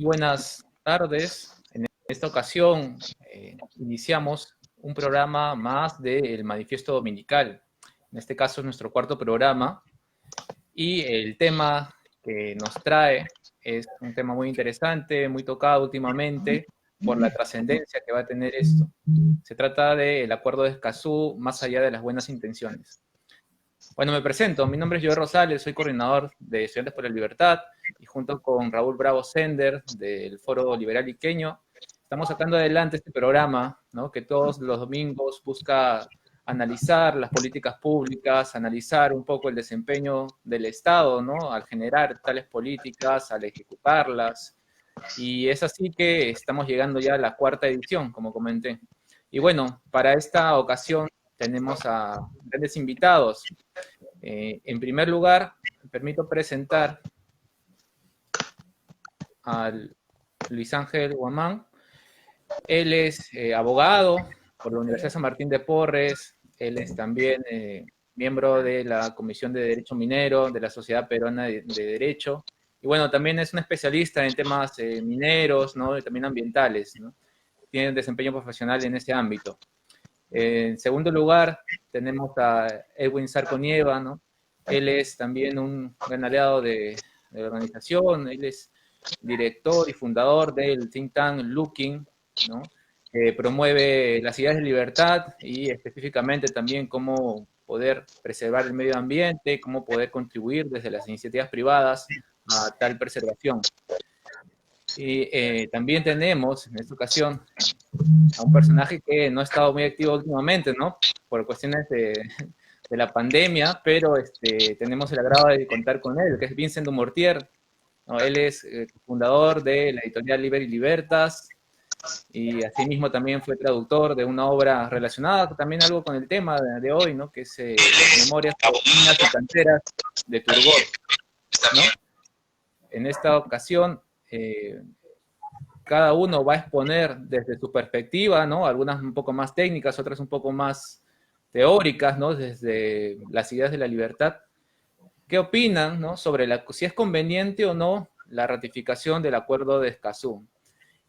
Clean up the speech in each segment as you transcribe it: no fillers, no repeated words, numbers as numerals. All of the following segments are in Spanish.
Muy buenas tardes. En esta ocasión iniciamos un programa más del Manifiesto Dominical. En este caso es nuestro cuarto programa y el tema que nos trae es un tema muy interesante, muy tocado últimamente por la trascendencia que va a tener esto. Se trata del Acuerdo de Escazú, más allá de las buenas intenciones. Bueno, me presento. Mi nombre es Joel Rosales, soy coordinador de Estudiantes por la Libertad y junto con Raúl Bravo Sender del Foro Liberal Iqueño estamos sacando adelante este programa, ¿no? Que todos los domingos busca analizar las políticas públicas, analizar un poco el desempeño del Estado, ¿no? Al generar tales políticas, al ejecutarlas. Y es así que estamos llegando ya a la cuarta edición, como comenté. Y bueno, para esta ocasión tenemos a grandes invitados. En primer lugar, me permito presentar al Luis Ángel Guamán. Él es abogado por la Universidad San Martín de Porres. Él es también miembro de la Comisión de Derecho Minero de la Sociedad Peruana de Derecho. Y bueno, también es un especialista en temas mineros, ¿no? Y también ambientales, ¿no? Tiene un desempeño profesional en ese ámbito. En segundo lugar, tenemos a Edwin Sarconieva, ¿no? Él es también un gran aliado de la organización, él es director y fundador del think tank Looking, ¿no? Que promueve las ideas de libertad y específicamente también cómo poder preservar el medio ambiente, cómo poder contribuir desde las iniciativas privadas a tal preservación. Y también tenemos en esta ocasión a un personaje que no ha estado muy activo últimamente, ¿no? Por cuestiones de la pandemia, pero tenemos el agrado de contar con él, que es Vincent Dumortier, ¿no? Él es fundador de la editorial Liber y Libertas, y asimismo también fue traductor de una obra relacionada también algo con el tema de hoy, ¿no? Que es Memorias Minas y Canteras de Turgot, ¿no? En esta ocasión, cada uno va a exponer desde su perspectiva, ¿no? Algunas un poco más técnicas, otras un poco más teóricas, ¿no? Desde las ideas de la libertad. ¿Qué opinan, ¿no? Sobre si es conveniente o no la ratificación del Acuerdo de Escazú?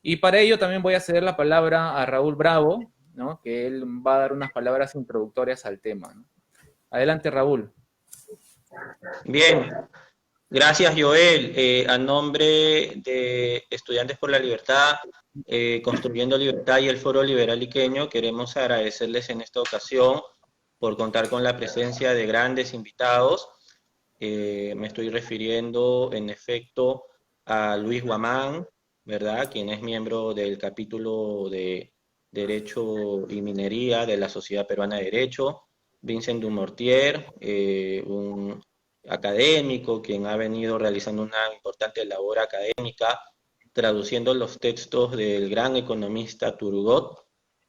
Y para ello también voy a ceder la palabra a Raúl Bravo, ¿no? Que él va a dar unas palabras introductorias al tema, ¿no? Adelante, Raúl. Bien, gracias Joel. A nombre de Estudiantes por la Libertad, Construyendo Libertad y el Foro Liberal Iqueño, queremos agradecerles en esta ocasión por contar con la presencia de grandes invitados. Me estoy refiriendo en efecto a Luis Guamán, ¿verdad? Quien es miembro del capítulo de Derecho y Minería de la Sociedad Peruana de Derecho, Vincent Dumortier, un académico quien ha venido realizando una importante labor académica traduciendo los textos del gran economista Turgot,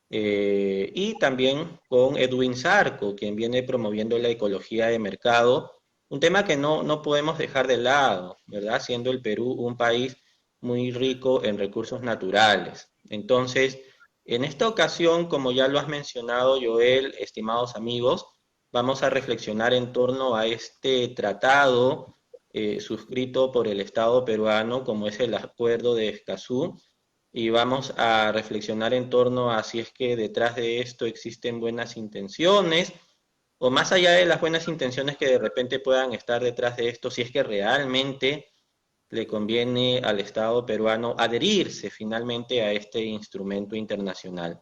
y también con Edwin Zarco, quien viene promoviendo la ecología de mercado, un tema que no podemos dejar de lado, ¿verdad? Siendo el Perú un país muy rico en recursos naturales. Entonces, en esta ocasión, como ya lo has mencionado, Joel, estimados amigos, vamos a reflexionar en torno a este tratado suscrito por el Estado peruano, como es el Acuerdo de Escazú, y vamos a reflexionar en torno a si es que detrás de esto existen buenas intenciones, o más allá de las buenas intenciones que de repente puedan estar detrás de esto, si es que realmente le conviene al Estado peruano adherirse finalmente a este instrumento internacional.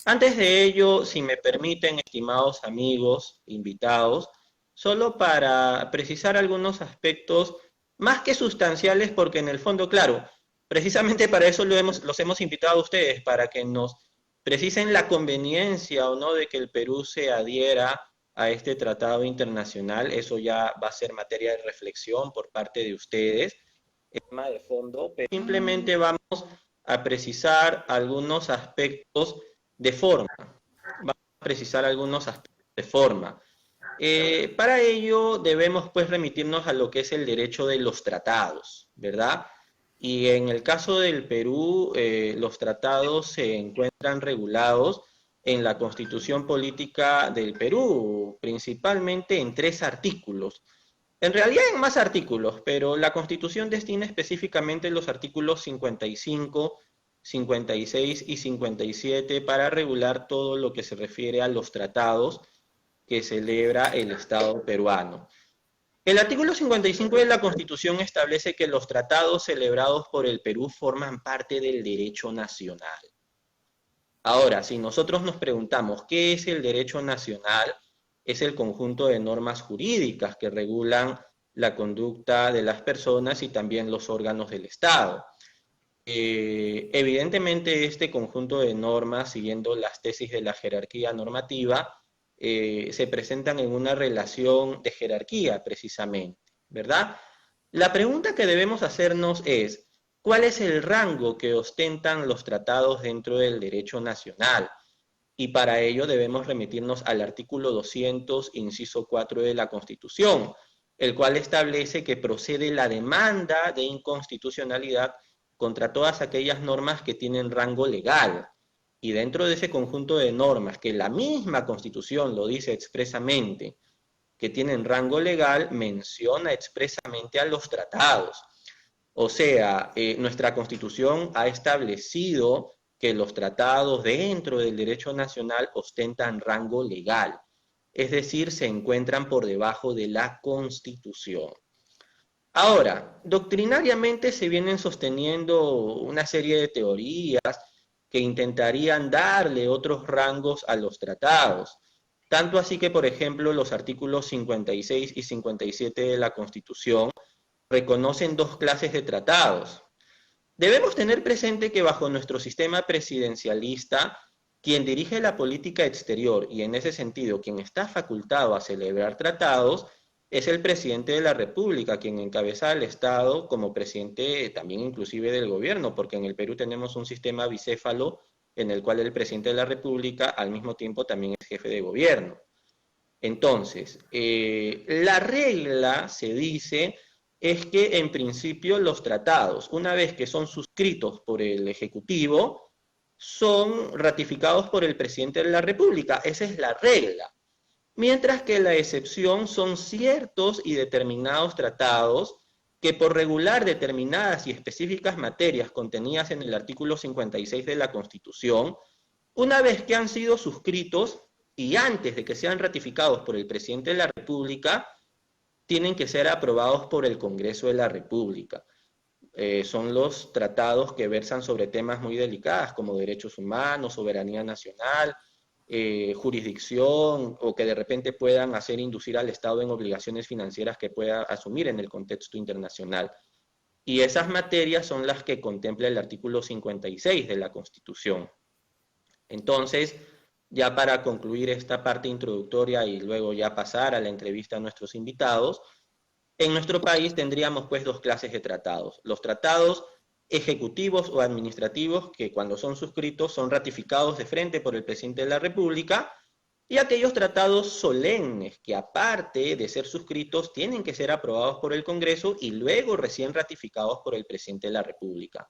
Antes de ello, si me permiten, estimados amigos, invitados, solo para precisar algunos aspectos más que sustanciales, porque en el fondo, claro, precisamente para eso los hemos invitado a ustedes, para que nos precisen la conveniencia o no de que el Perú se adhiera a este tratado internacional. Eso ya va a ser materia de reflexión por parte de ustedes, el tema de fondo, pero simplemente vamos a precisar algunos aspectos de forma. Vamos a precisar algunos aspectos de forma. Para ello debemos pues remitirnos a lo que es el derecho de los tratados, ¿verdad? Y en el caso del Perú, los tratados se encuentran regulados en la Constitución Política del Perú, principalmente en 3 artículos. En realidad en más artículos, pero la Constitución destina específicamente los artículos 55, 56 y 57 para regular todo lo que se refiere a los tratados que celebra el Estado peruano. El artículo 55 de la Constitución establece que los tratados celebrados por el Perú forman parte del derecho nacional. Ahora, si nosotros nos preguntamos qué es el derecho nacional, es el conjunto de normas jurídicas que regulan la conducta de las personas y también los órganos del Estado. Evidentemente, este conjunto de normas, siguiendo las tesis de la jerarquía normativa, se presentan en una relación de jerarquía, precisamente, ¿verdad? La pregunta que debemos hacernos es, ¿cuál es el rango que ostentan los tratados dentro del derecho nacional? Y para ello debemos remitirnos al artículo 200, inciso 4 de la Constitución, el cual establece que procede la demanda de inconstitucionalidad contra todas aquellas normas que tienen rango legal. Y dentro de ese conjunto de normas, que la misma Constitución lo dice expresamente, que tienen rango legal, menciona expresamente a los tratados. O sea, nuestra Constitución ha establecido que los tratados dentro del derecho nacional ostentan rango legal, es decir, se encuentran por debajo de la Constitución. Ahora, doctrinariamente se vienen sosteniendo una serie de teorías que intentarían darle otros rangos a los tratados. Tanto así que, por ejemplo, los artículos 56 y 57 de la Constitución reconocen dos clases de tratados. Debemos tener presente que bajo nuestro sistema presidencialista, quien dirige la política exterior y en ese sentido quien está facultado a celebrar tratados, es el presidente de la República, quien encabeza al Estado como presidente también inclusive del gobierno, porque en el Perú tenemos un sistema bicéfalo en el cual el presidente de la República al mismo tiempo también es jefe de gobierno. Entonces, la regla se dice es que en principio los tratados, una vez que son suscritos por el Ejecutivo, son ratificados por el presidente de la República. Esa es la regla. Mientras que la excepción son ciertos y determinados tratados que por regular determinadas y específicas materias contenidas en el artículo 56 de la Constitución, una vez que han sido suscritos y antes de que sean ratificados por el presidente de la República, tienen que ser aprobados por el Congreso de la República. Son los tratados que versan sobre temas muy delicados como derechos humanos, soberanía nacional, jurisdicción, o que de repente puedan hacer inducir al Estado en obligaciones financieras que pueda asumir en el contexto internacional. Y esas materias son las que contempla el artículo 56 de la Constitución. Entonces, ya para concluir esta parte introductoria y luego ya pasar a la entrevista a nuestros invitados, en nuestro país tendríamos pues dos clases de tratados. Los tratados ejecutivos o administrativos, que cuando son suscritos son ratificados de frente por el presidente de la República, y aquellos tratados solemnes que aparte de ser suscritos tienen que ser aprobados por el Congreso y luego recién ratificados por el presidente de la República.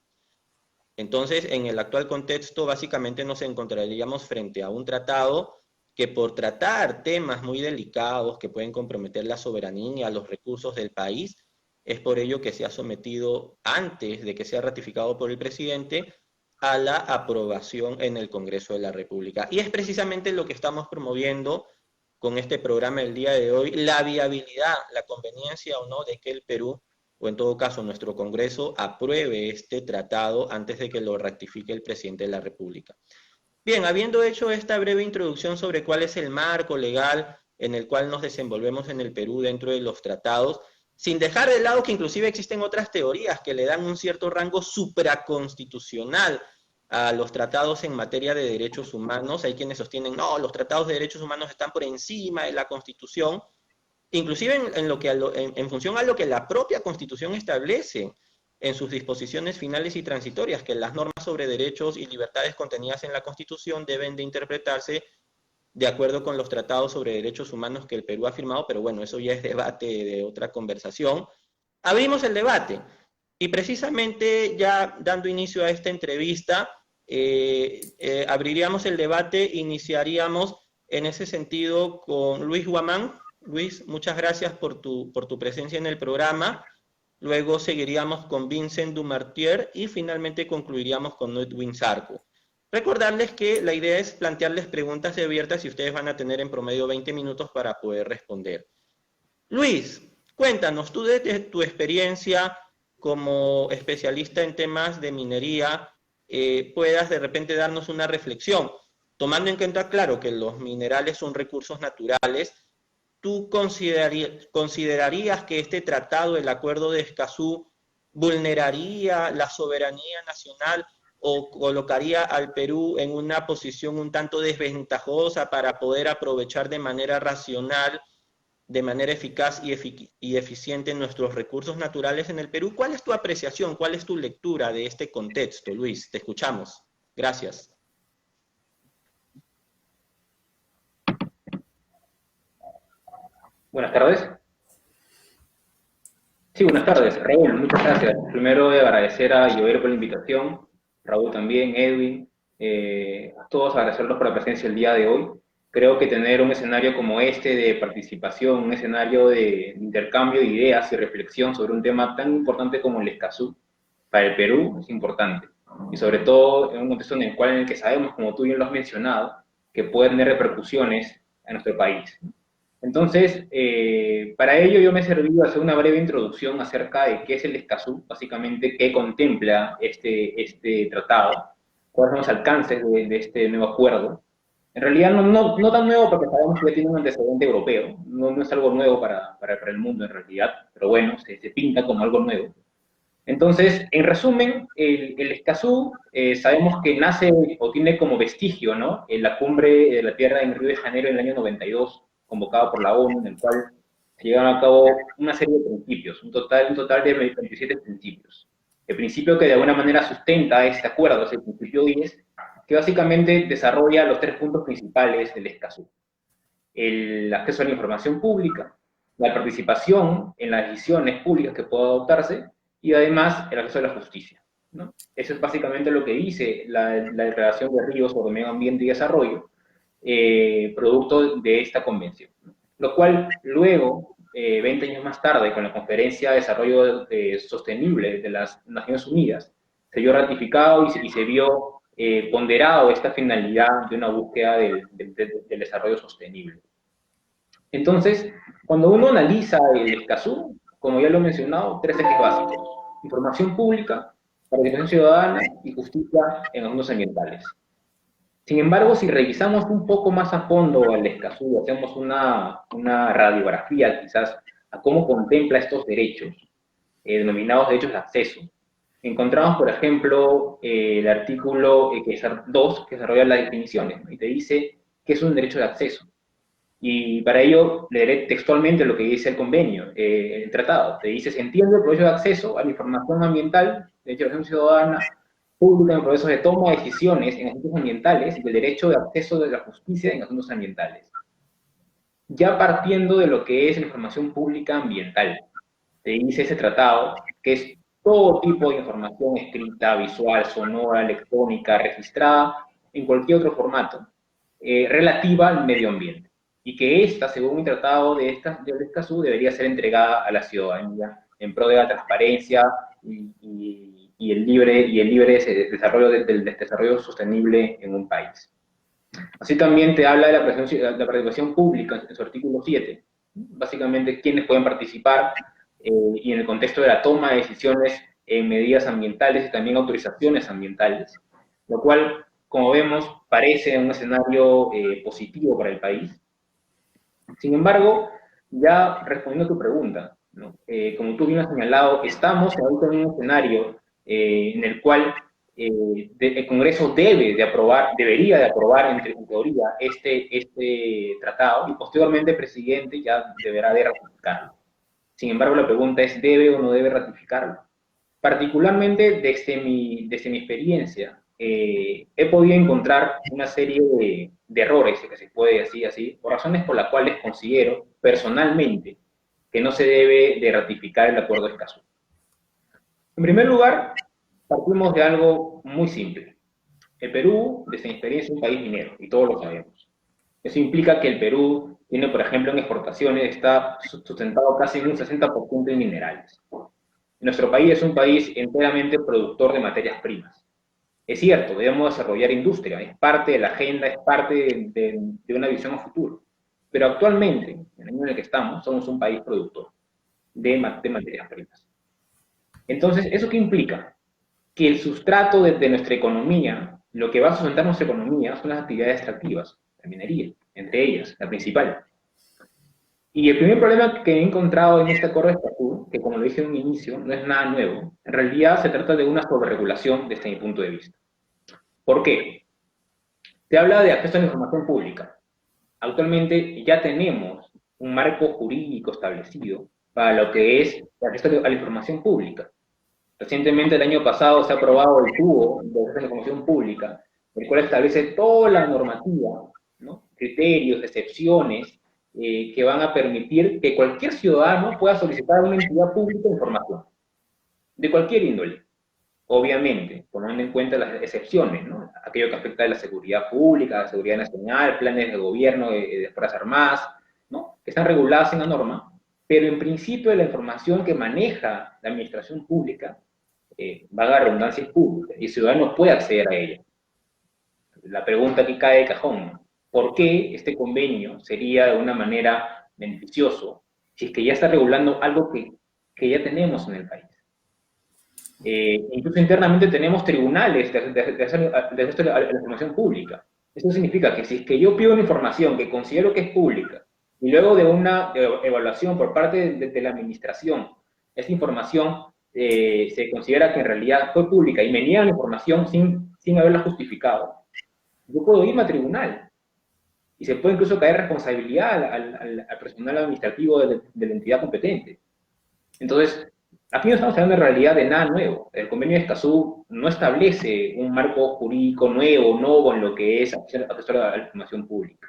Entonces, en el actual contexto, básicamente nos encontraríamos frente a un tratado que por tratar temas muy delicados que pueden comprometer la soberanía, los recursos del país, es por ello que se ha sometido, antes de que sea ratificado por el presidente, a la aprobación en el Congreso de la República. Y es precisamente lo que estamos promoviendo con este programa el día de hoy, la viabilidad, la conveniencia o no de que el Perú, o en todo caso nuestro Congreso, apruebe este tratado antes de que lo ratifique el presidente de la República. Bien, habiendo hecho esta breve introducción sobre cuál es el marco legal en el cual nos desenvolvemos en el Perú dentro de los tratados, sin dejar de lado que inclusive existen otras teorías que le dan un cierto rango supraconstitucional a los tratados en materia de derechos humanos. Hay quienes sostienen, no, los tratados de derechos humanos están por encima de la Constitución, inclusive en función a lo que la propia Constitución establece en sus disposiciones finales y transitorias, que las normas sobre derechos y libertades contenidas en la Constitución deben de interpretarse de acuerdo con los tratados sobre derechos humanos que el Perú ha firmado, pero bueno, eso ya es debate de otra conversación. Abrimos el debate, y precisamente ya dando inicio a esta entrevista, abriríamos el debate, iniciaríamos en ese sentido con Luis Guamán. Luis, muchas gracias por tu presencia en el programa. Luego seguiríamos con Vincent Dumartier y finalmente concluiríamos con Edwin Zarco. Recordarles que la idea es plantearles preguntas abiertas y ustedes van a tener en promedio 20 minutos para poder responder. Luis, cuéntanos, tú desde tu experiencia como especialista en temas de minería, puedas de repente darnos una reflexión, tomando en cuenta, claro, que los minerales son recursos naturales. ¿Tú considerarías que este tratado, el Acuerdo de Escazú, vulneraría la soberanía nacional o colocaría al Perú en una posición un tanto desventajosa para poder aprovechar de manera racional, de manera eficaz y eficiente nuestros recursos naturales en el Perú? ¿Cuál es tu apreciación, cuál es tu lectura de este contexto, Luis? Te escuchamos. Gracias. Buenas tardes. Sí, buenas tardes. Raúl, muchas gracias. Primero agradecer a Joel por la invitación, Raúl también, Edwin, a todos agradecerlos por la presencia el día de hoy. Creo que tener un escenario como este de participación, un escenario de intercambio de ideas y reflexión sobre un tema tan importante como el Escazú para el Perú es importante. Y sobre todo en un contexto en el que sabemos, como tú bien lo has mencionado, que puede tener repercusiones en nuestro país. Entonces, para ello yo me he servido de hacer una breve introducción acerca de qué es el Escazú, básicamente qué contempla este tratado, cuáles son los alcances de este nuevo acuerdo. En realidad no tan nuevo porque sabemos que ya tiene un antecedente europeo, no es algo nuevo para el mundo en realidad, pero bueno, se pinta como algo nuevo. Entonces, en resumen, el Escazú sabemos que nace o tiene como vestigio, ¿no?, en la cumbre de la Tierra en Río de Janeiro en el año 92, convocado por la ONU, en el cual se llevaron a cabo una serie de principios, un total de 27 principios. El principio que de alguna manera sustenta este acuerdo es el principio 10, que básicamente desarrolla los 3 puntos principales del Escazú: el acceso a la información pública, la participación en las decisiones públicas que puedan adoptarse, y además el acceso a la justicia, ¿no? Eso es básicamente lo que dice la Declaración de Río sobre Medio Ambiente y Desarrollo, producto de esta convención, ¿no? Lo cual luego, 20 años más tarde, con la Conferencia de Desarrollo Sostenible de las Naciones Unidas, se vio ratificado y se vio ponderado esta finalidad de una búsqueda del desarrollo sostenible. Entonces, cuando uno analiza el Escazú, como ya lo he mencionado, 3 ejes básicos: información pública, participación ciudadana y justicia en asuntos ambientales. Sin embargo, si revisamos un poco más a fondo el Escazú, hacemos una radiografía quizás a cómo contempla estos derechos, denominados derechos de acceso, encontramos, por ejemplo, el artículo 2, que desarrolla las definiciones, ¿no?, y te dice qué es un derecho de acceso. Y para ello leeré textualmente lo que dice el convenio, el tratado. Te dice: se entiende el proceso de acceso a la información ambiental, derecho de acción ciudadana, pública en procesos de toma de decisiones en asuntos ambientales y el derecho de acceso de la justicia en asuntos ambientales. Ya partiendo de lo que es la información pública ambiental, te dice ese tratado que es todo tipo de información escrita, visual, sonora, electrónica, registrada, en cualquier otro formato, relativa al medio ambiente, y que esta, según el tratado de Escazú, debería ser entregada a la ciudadanía en pro de la transparencia y el libre desarrollo del desarrollo sostenible en un país. Así también te habla de la participación pública en su artículo 7, básicamente quiénes pueden participar, y en el contexto de la toma de decisiones en medidas ambientales y también autorizaciones ambientales, lo cual, como vemos, parece un escenario positivo para el país. Sin embargo, ya respondiendo a tu pregunta, ¿no?, como tú bien has señalado, estamos ahorita en un escenario en el cual el Congreso debería de aprobar en teoría este tratado, y posteriormente el presidente ya deberá de ratificarlo. Sin embargo, la pregunta es: ¿debe o no debe ratificarlo? Particularmente desde mi experiencia, he podido encontrar una serie de errores, que se puede decir así, por razones por las cuales considero personalmente que no se debe de ratificar el Acuerdo de Escazú. En primer lugar, partimos de algo muy simple. El Perú, desde mi experiencia, es un país minero, y todos lo sabemos. Eso implica que el Perú tiene, por ejemplo, en exportaciones, está sustentado casi en un 60% en minerales. Nuestro país es un país enteramente productor de materias primas. Es cierto, debemos desarrollar industria, es parte de la agenda, es parte de una visión a futuro. Pero actualmente, en el año en el que estamos, somos un país productor de materias primas. Entonces, ¿eso qué implica? Que el sustrato de nuestra economía, lo que va a sustentar nuestra economía, son las actividades extractivas, la minería, entre ellas, la principal. Y el primer problema que he encontrado en este acuerdo de Escazú, que como lo dije en un inicio, no es nada nuevo, en realidad se trata de una sobreregulación desde mi punto de vista. ¿Por qué? Se habla de acceso a la información pública. Actualmente ya tenemos un marco jurídico establecido para lo que es el acceso a la información pública. Recientemente, el año pasado, se ha aprobado el TUO de acceso a la información pública, el cual establece toda la normativa, ¿no? Criterios, excepciones, que van a permitir que cualquier ciudadano pueda solicitar a una entidad pública información, de cualquier índole. Obviamente, tomando en cuenta las excepciones, ¿no? Aquello que afecta a la seguridad pública, la seguridad nacional, planes de gobierno de Fuerzas Armadas, ¿no? Que están reguladas en la norma, pero en principio la información que maneja la administración pública, valga la redundancia, es pública, y el ciudadano puede acceder a ella. La pregunta aquí cae de cajón: ¿por qué este convenio sería de una manera beneficioso si es que ya está regulando algo que ya tenemos en el país? Incluso internamente tenemos tribunales de acceso a la información pública. Eso significa que si es que yo pido una información que considero que es pública, y luego de una evaluación por parte de la administración, esta información se considera que en realidad fue pública y me niegan la información sin haberla justificado, yo puedo irme a tribunal. Y se puede incluso caer responsabilidad al personal administrativo de la entidad competente. Entonces, aquí no estamos hablando en realidad de nada nuevo. El convenio de Escazú no establece un marco jurídico nuevo en lo que es acceso a la información pública.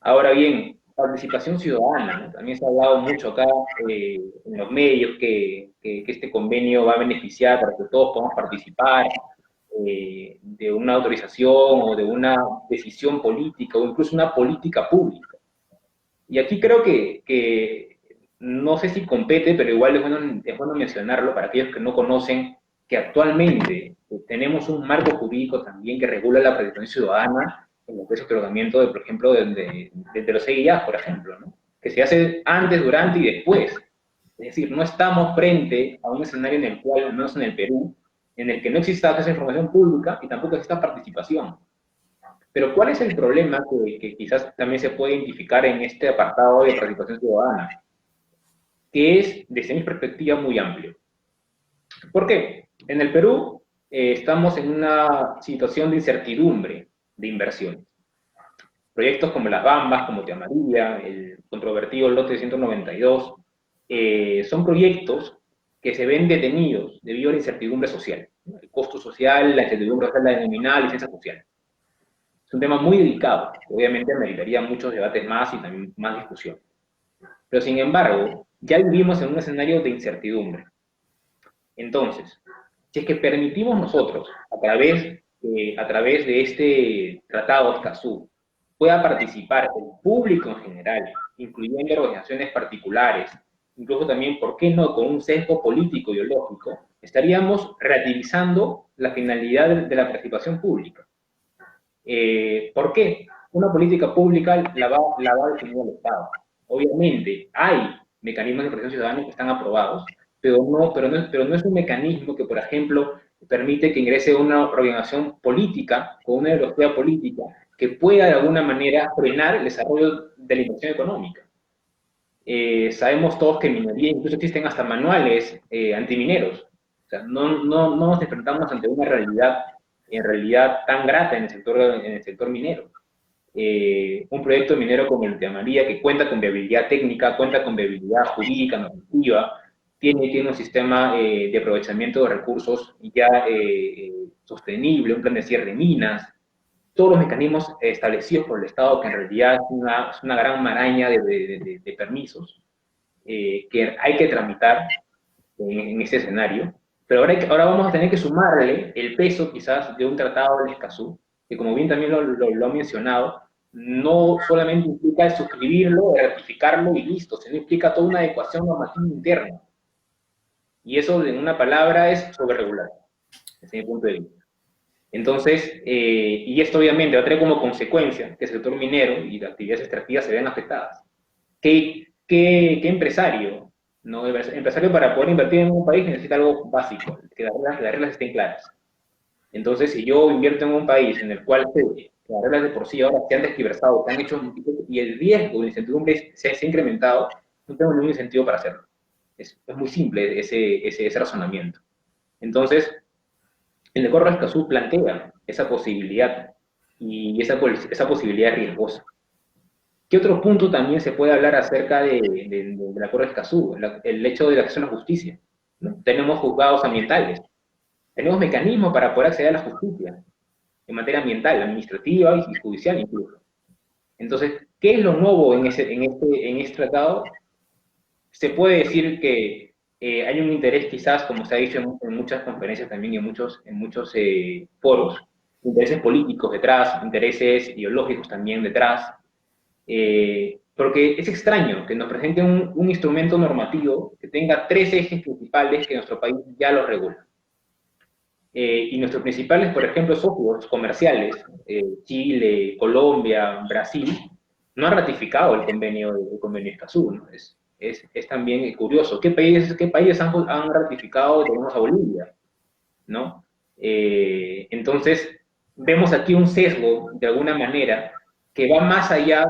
Ahora bien, participación ciudadana, ¿no? También se ha hablado mucho acá en los medios que este convenio va a beneficiar para que todos podamos participar de una autorización o de una decisión política o incluso una política pública. Y aquí creo que no sé si compete, pero igual es bueno mencionarlo para aquellos que no conocen que actualmente tenemos un marco jurídico también que regula la participación ciudadana en lo que es el otorgamiento, por ejemplo, de los CIAs, por ejemplo, ¿no? Que se hace antes, durante y después. Es decir, no estamos frente a un escenario en el cual, al menos en el Perú, en el que no exista acceso a información pública y tampoco exista participación. Pero ¿cuál es el problema que quizás también se puede identificar en este apartado de participación ciudadana? Que es, desde mi perspectiva, muy amplio. ¿Por qué? En el Perú estamos en una situación de incertidumbre de inversiones. Proyectos como Las Bambas, como Tía María, el controvertido lote 192, son proyectos que se ven detenidos debido a la incertidumbre social, ¿no? El costo social, la incertidumbre social, la denominada licencia social. Es un tema muy delicado, que obviamente meritaría muchos debates más y también más discusión. Pero sin embargo, ya vivimos en un escenario de incertidumbre. Entonces, si es que permitimos nosotros, a través de este tratado de Escazú, pueda participar el público en general, incluyendo organizaciones particulares, incluso también, ¿por qué no?, con un sesgo político ideológico, estaríamos relativizando la finalidad de la participación pública. ¿Por qué? Una política pública la va a definir el Estado. Obviamente, hay mecanismos de participación ciudadana que están aprobados, pero no es un mecanismo que, por ejemplo, permite que ingrese una organización política con una ideología política que pueda de alguna manera frenar el desarrollo de la inversión económica. Sabemos todos que en minería incluso existen hasta manuales antimineros. O sea, no nos enfrentamos ante una realidad en realidad tan grata en el sector minero. Un proyecto minero como el de Tía María, que cuenta con viabilidad técnica, cuenta con viabilidad jurídica, normativa, tiene un sistema de aprovechamiento de recursos ya sostenible, un plan de cierre de minas, todos los mecanismos establecidos por el Estado, que en realidad es una gran maraña de permisos que hay que tramitar en este escenario. Pero ahora vamos a tener que sumarle el peso quizás de un tratado del Escazú, que como bien también lo ha mencionado, no solamente implica suscribirlo, ratificarlo y listo, sino implica toda una adecuación normativa interna. Y eso, en una palabra, es sobreregular, desde mi punto de vista. Entonces, y esto obviamente va a tener como consecuencia que el sector minero y las actividades extractivas se vean afectadas. ¿Qué empresario, ¿no? El empresario, para poder invertir en un país, necesita algo básico, que las reglas estén claras. Entonces, si yo invierto en un país en el cual las reglas de por sí ahora se han desquiversado, se han hecho, y el riesgo de incertidumbre se ha incrementado, no tengo ningún incentivo para hacerlo. Es muy simple ese razonamiento. Entonces, el Acuerdo de Escazú plantea esa posibilidad, y esa posibilidad es riesgosa. ¿Qué otro punto también se puede hablar acerca del Acuerdo de Escazú? El hecho de la acceso a la justicia, ¿no? Tenemos juzgados ambientales, tenemos mecanismos para poder acceder a la justicia en materia ambiental, administrativa y judicial incluso. Entonces, ¿qué es lo nuevo en este tratado? Se puede decir que hay un interés, quizás, como se ha dicho en muchas conferencias también y en muchos foros, intereses políticos detrás, intereses ideológicos también detrás, porque es extraño que nos presente un instrumento normativo que tenga 3 ejes principales que nuestro país ya lo regula. Y nuestros principales, por ejemplo, socios comerciales, Chile, Colombia, Brasil, no han ratificado el convenio de Escazú, ¿no? Es también curioso. ¿Qué países han ratificado? Tenemos a Bolivia, ¿no? Entonces, vemos aquí un sesgo, de alguna manera, que va más allá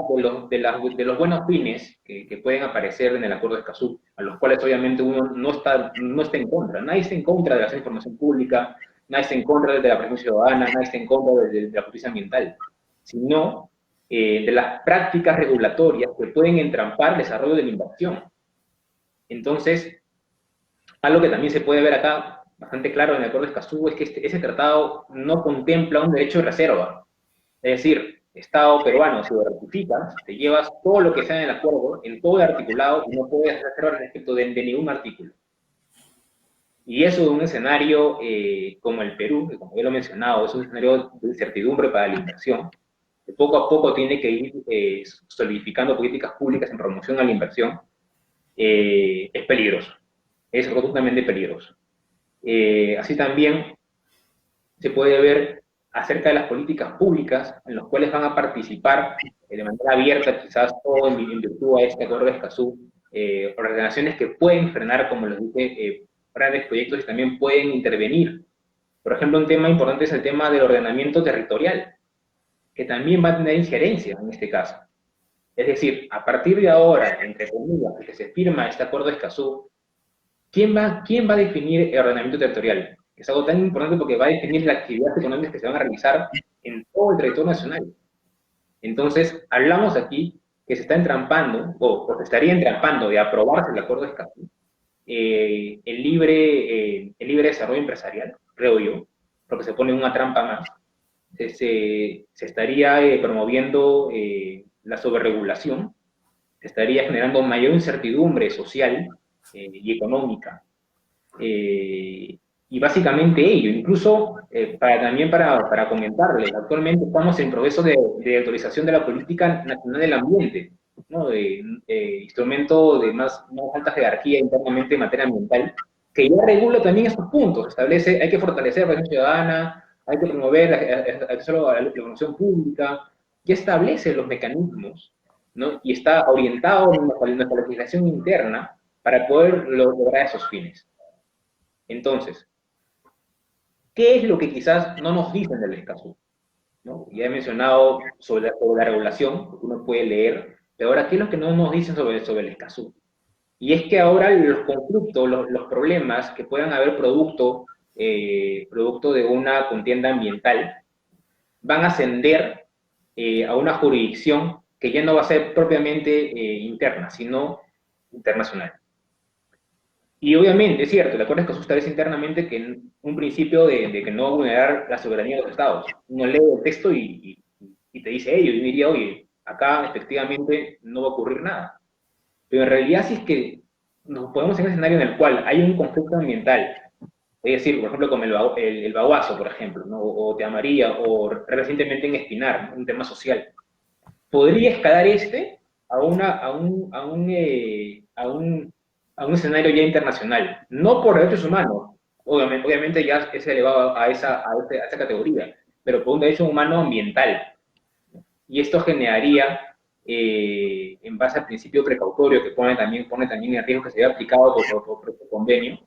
de los buenos fines que pueden aparecer en el Acuerdo de Escazú, a los cuales obviamente uno no está en contra. Nadie está en contra de la información pública, nadie está en contra de la protección ciudadana, nadie está en contra de la justicia ambiental, sino de las prácticas regulatorias que pueden entrampar el desarrollo de la inversión. Entonces, algo que también se puede ver acá bastante claro en el Acuerdo de Escazú es que ese tratado no contempla un derecho de reserva. Es decir, Estado peruano, si lo ratificas, te llevas todo lo que sea en el acuerdo, en todo el articulado, y no puedes hacer reserva respecto de ningún artículo. Y eso de un escenario como el Perú, que como ya lo he mencionado, es un escenario de incertidumbre para la inversión, que poco a poco tiene que ir solidificando políticas públicas en promoción a la inversión, es peligroso. Es rotundamente peligroso. Así también se puede ver acerca de las políticas públicas en las cuales van a participar de manera abierta, quizás todo en virtud a este Acuerdo de Escazú, organizaciones que pueden frenar, como les dije, grandes proyectos y también pueden intervenir. Por ejemplo, un tema importante es el tema del ordenamiento territorial, que también va a tener injerencia en este caso. Es decir, a partir de ahora, entre comillas, que se firma este Acuerdo de Escazú, ¿quién va a definir el ordenamiento territorial? Es algo tan importante porque va a definir las actividades económicas que se van a realizar en todo el territorio nacional. Entonces, hablamos aquí que se está entrampando, o se estaría entrampando de aprobarse el Acuerdo de Escazú, el libre desarrollo empresarial, creo yo, porque se pone una trampa más. Se estaría promoviendo la sobreregulación, se estaría generando mayor incertidumbre social y económica. Y básicamente ello, incluso también para comentarles, actualmente estamos en proceso de actualización de la Política Nacional del Ambiente, ¿no? Instrumento de más alta jerarquía internamente en materia ambiental, que ya regula también estos puntos, establece, hay que fortalecer la protección ciudadana, hay que promover el acceso a la información pública, ya establece los mecanismos, ¿no? Y está orientado en nuestra legislación interna para poder lograr esos fines. Entonces, ¿qué es lo que quizás no nos dicen del Escazú? ¿No? Ya he mencionado sobre la regulación, que uno puede leer, pero ahora, ¿qué es lo que no nos dicen sobre el Escazú? Y es que ahora los conflictos, los problemas que puedan haber producto de una contienda ambiental, van a ascender a una jurisdicción que ya no va a ser propiamente interna, sino internacional. Y obviamente, es cierto, el Acuerdo de Escazú establece internamente que un principio de que no vulnerar la soberanía de los estados. Uno lee el texto y te dice ello, y diría, oye, acá efectivamente no va a ocurrir nada. Pero en realidad, si es que nos ponemos en un escenario en el cual hay un conflicto ambiental, es decir, por ejemplo, como el Baguazo, por ejemplo, ¿no? O Te Amaría, o recientemente en Espinar, un tema social, podría escalar a un escenario ya internacional, no por derechos humanos, obviamente ya es elevado a esa categoría, pero por un derecho humano ambiental. Y esto generaría, en base al principio precautorio que pone también en riesgo que se vea aplicado por este convenio,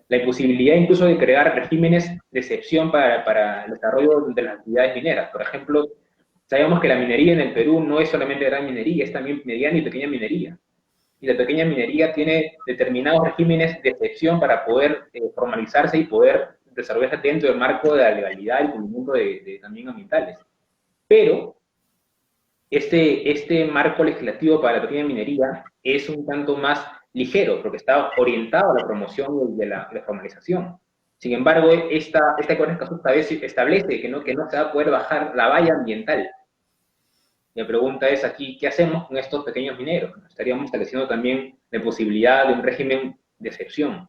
la imposibilidad incluso de crear regímenes de excepción para el desarrollo de las actividades mineras. Por ejemplo, sabemos que la minería en el Perú no es solamente gran minería, es también mediana y pequeña minería. Y la pequeña minería tiene determinados regímenes de excepción para poder formalizarse y poder desarrollarse dentro del marco de la legalidad y cumplimiento de también ambientales. Pero este marco legislativo para la pequeña minería es un tanto más ligero, porque está orientado a la promoción de la formalización. Sin embargo, este acuerdo establece que no se va a poder bajar la valla ambiental. Mi pregunta es aquí, ¿qué hacemos con estos pequeños mineros? Estaríamos estableciendo también la posibilidad de un régimen de excepción.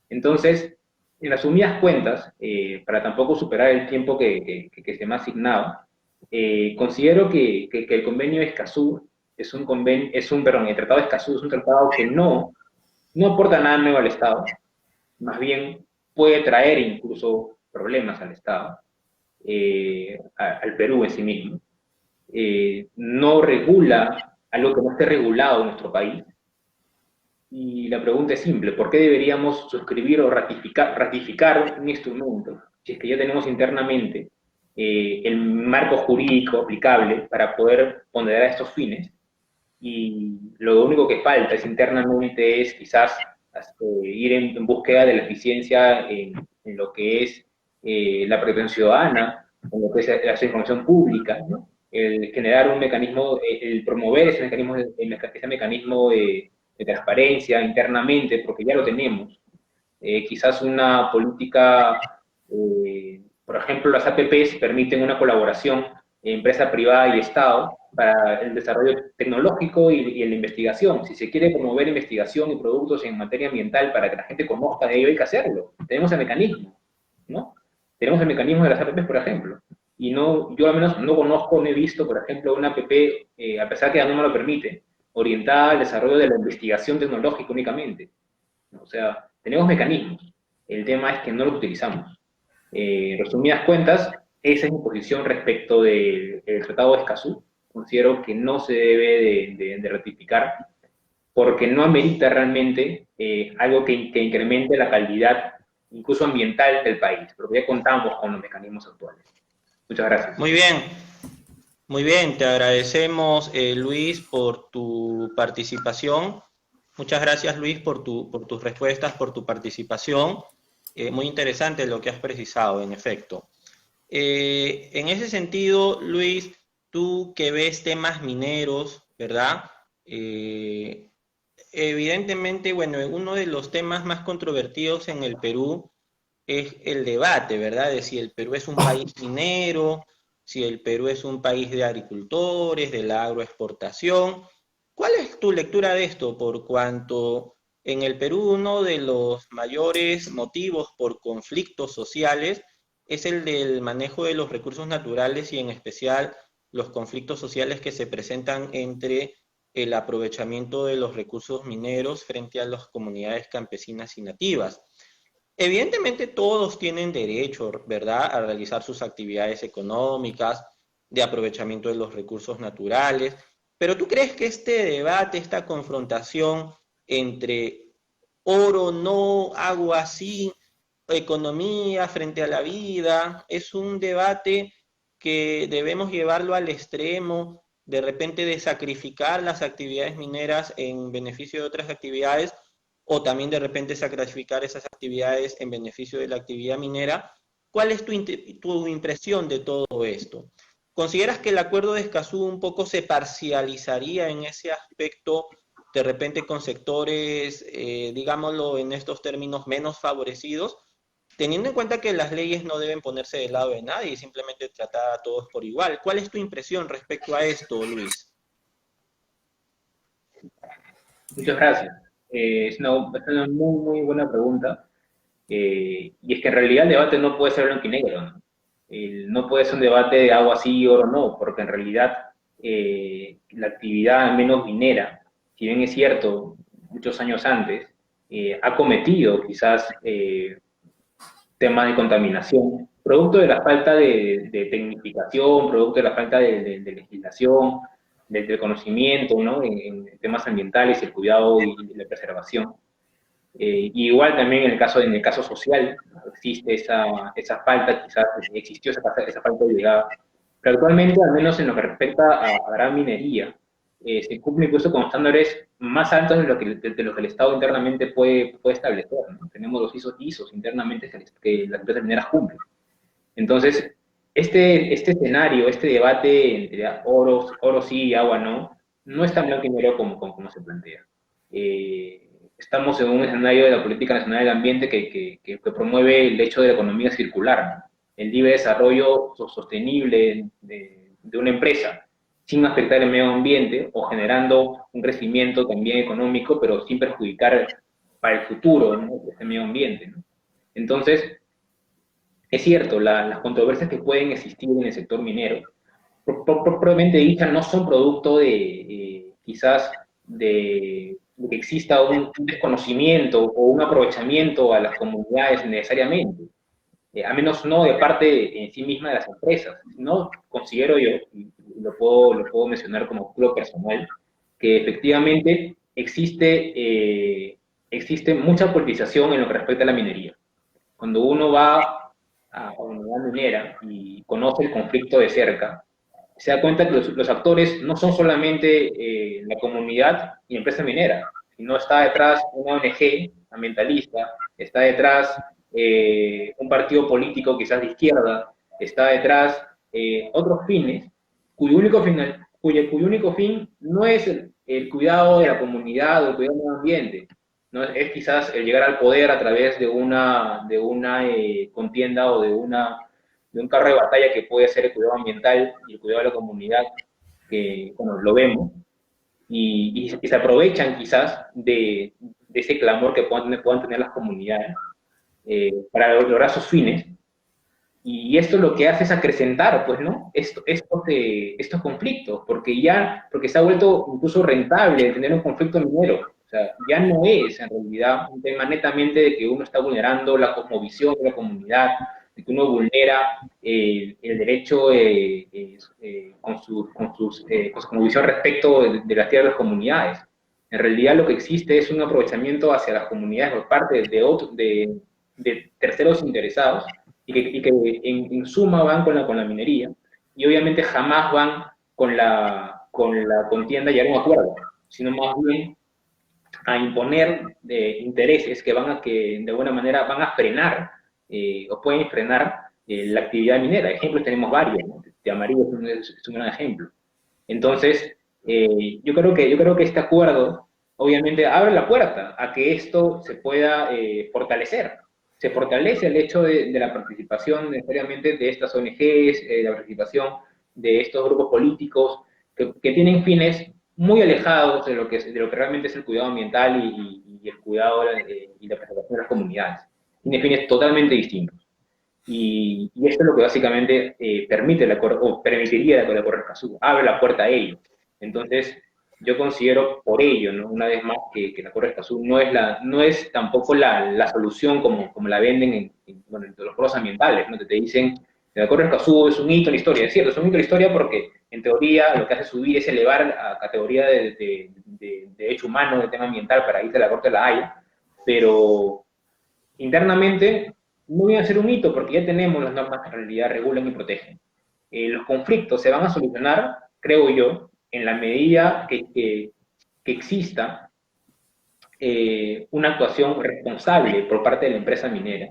Entonces, en resumidas cuentas, para tampoco superar el tiempo que se me ha asignado, considero que el convenio de Escazú el tratado de Escazú es un tratado que no aporta nada nuevo al Estado, más bien puede traer incluso problemas al Estado, al Perú en sí mismo. No regula algo que no esté regulado en nuestro país. Y la pregunta es simple, ¿por qué deberíamos suscribir o ratificar un instrumento si es que ya tenemos internamente el marco jurídico aplicable para poder ponderar estos fines? Y lo único que falta internamente es quizás ir en búsqueda de la eficiencia en lo que es la protección ciudadana, en lo que es la información pública, ¿no? El generar un mecanismo, el promover ese mecanismo de transparencia internamente, porque ya lo tenemos. Quizás una política, por ejemplo, las APPs permiten una colaboración empresa privada y Estado para el desarrollo tecnológico y la investigación. Si se quiere promover investigación y productos en materia ambiental para que la gente conozca de ello, hay que hacerlo. Tenemos el mecanismo, ¿no? Tenemos el mecanismo de las APPs, por ejemplo. Y yo al menos no conozco, no he visto, por ejemplo, una APP, a pesar que ya no me lo permite, orientada al desarrollo de la investigación tecnológica únicamente. O sea, tenemos mecanismos. El tema es que no los utilizamos. Resumidas cuentas, esa es mi posición respecto del Tratado de Escazú. Considero que no se debe de ratificar porque no amerita realmente algo que incremente la calidad, incluso ambiental, del país, porque ya contamos con los mecanismos actuales. Muchas gracias. Muy bien, te agradecemos, Luis, por tu participación. Muchas gracias, Luis, por tus respuestas, por tu participación. Muy interesante lo que has precisado, en efecto. En ese sentido, Luis, tú que ves temas mineros, ¿verdad? Evidentemente, bueno, uno de los temas más controvertidos en el Perú es el debate, ¿verdad? De si el Perú es un país minero, si el Perú es un país de agricultores, de la agroexportación. ¿Cuál es tu lectura de esto? Por cuanto en el Perú uno de los mayores motivos por conflictos sociales es el del manejo de los recursos naturales y en especial los conflictos sociales que se presentan entre el aprovechamiento de los recursos mineros frente a las comunidades campesinas y nativas. Evidentemente todos tienen derecho, ¿verdad?, a realizar sus actividades económicas, de aprovechamiento de los recursos naturales, pero ¿tú crees que este debate, esta confrontación entre oro no, agua sí, economía frente a la vida, es un debate que debemos llevarlo al extremo, de repente de sacrificar las actividades mineras en beneficio de otras actividades, o también de repente sacrificar esas actividades en beneficio de la actividad minera? ¿Cuál es tu impresión de todo esto? ¿Consideras que el acuerdo de Escazú un poco se parcializaría en ese aspecto, de repente con sectores, digámoslo en estos términos, menos favorecidos, teniendo en cuenta que las leyes no deben ponerse del lado de nadie y simplemente tratar a todos por igual? ¿Cuál es tu impresión respecto a esto, Luis? Muchas gracias. Es una muy buena pregunta. Y es que en realidad el debate no puede ser blanco y negro, ¿no? No puede ser un debate de agua sí y oro no, porque en realidad la actividad, al menos minera, si bien es cierto, muchos años antes, ha cometido quizás temas de contaminación, producto de la falta de tecnificación, producto de la falta de legislación, del conocimiento, ¿no? En temas ambientales, el cuidado y la preservación. Y igual también en el caso social, existe esa falta, quizás existió esa falta de llegada. Pero actualmente, al menos en lo que respecta a gran minería, se cumple incluso con estándares más altos de lo que el Estado internamente puede establecer, ¿no? Tenemos los ISOs internamente que las empresas mineras cumplen. Entonces, este escenario, este debate entre oro sí y agua no, no es tan blanco y negro como se plantea. Estamos en un escenario de la política nacional del ambiente que promueve el hecho de la economía circular, ¿no? El libre desarrollo sostenible de una empresa, sin afectar el medio ambiente o generando un crecimiento también económico, pero sin perjudicar para el futuro, ¿no?, de ese medio ambiente, ¿no? Entonces, es cierto, las controversias que pueden existir en el sector minero, probablemente dichas, no son producto de quizás de que exista un desconocimiento o un aprovechamiento a las comunidades necesariamente, a menos no de parte en sí misma de las empresas, no considero yo, y lo puedo mencionar como lo personal, que efectivamente existe mucha politización en lo que respecta a la minería. Cuando uno va a una unidad minera y conoce el conflicto de cerca, se da cuenta que los actores no son solamente la comunidad y empresa minera, sino está detrás una ONG ambientalista, está detrás un partido político quizás de izquierda, está detrás otros fines, cuyo único fin no es el cuidado de la comunidad o el cuidado del medio ambiente, ¿no? Es quizás el llegar al poder a través de una contienda o de un carro de batalla que puede ser el cuidado ambiental y el cuidado de la comunidad, que bueno, lo vemos, y se aprovechan quizás de ese clamor que puedan tener las comunidades para lograr sus fines, y esto lo que hace es acrecentar, pues, ¿no?, estos conflictos, porque se ha vuelto incluso rentable tener un conflicto minero. O sea, ya no es en realidad un tema netamente de que uno está vulnerando la cosmovisión de la comunidad, de que uno vulnera el derecho con su cosmovisión respecto de las tierras de las comunidades. En realidad lo que existe es un aprovechamiento hacia las comunidades por parte de terceros interesados, y que en suma van con la minería, y obviamente jamás van con la contienda y a un acuerdo, sino más bien a imponer intereses que de alguna manera van a frenar o pueden frenar la actividad minera. Ejemplos tenemos varios, ¿no? De Amarillo es un gran ejemplo. Entonces, yo creo que este acuerdo obviamente abre la puerta a que esto se pueda fortalecer. Se fortalece el hecho de la participación necesariamente de estas ONGs, la participación de estos grupos políticos que tienen fines muy alejados de lo que realmente es el cuidado ambiental y el cuidado y la preservación de las comunidades. Tiene fines totalmente distintos. Y esto es lo que básicamente permite el acuerdo, o permitiría el acuerdo de Escazú, abre la puerta a ello. Entonces, yo considero por ello, ¿no?, una vez más, que el acuerdo de Escazú no es tampoco la solución como la venden en los foros ambientales, ¿no? Te dicen, el acuerdo de Escazú es un hito en la historia. Es cierto, es un hito en la historia porque, en teoría, lo que hace subir es elevar a categoría de derecho humano, de tema ambiental, para irse a la Corte de la Haya, pero internamente no viene a ser un hito porque ya tenemos las normas que en realidad regulan y protegen. Los conflictos se van a solucionar, creo yo, en la medida que exista una actuación responsable por parte de la empresa minera,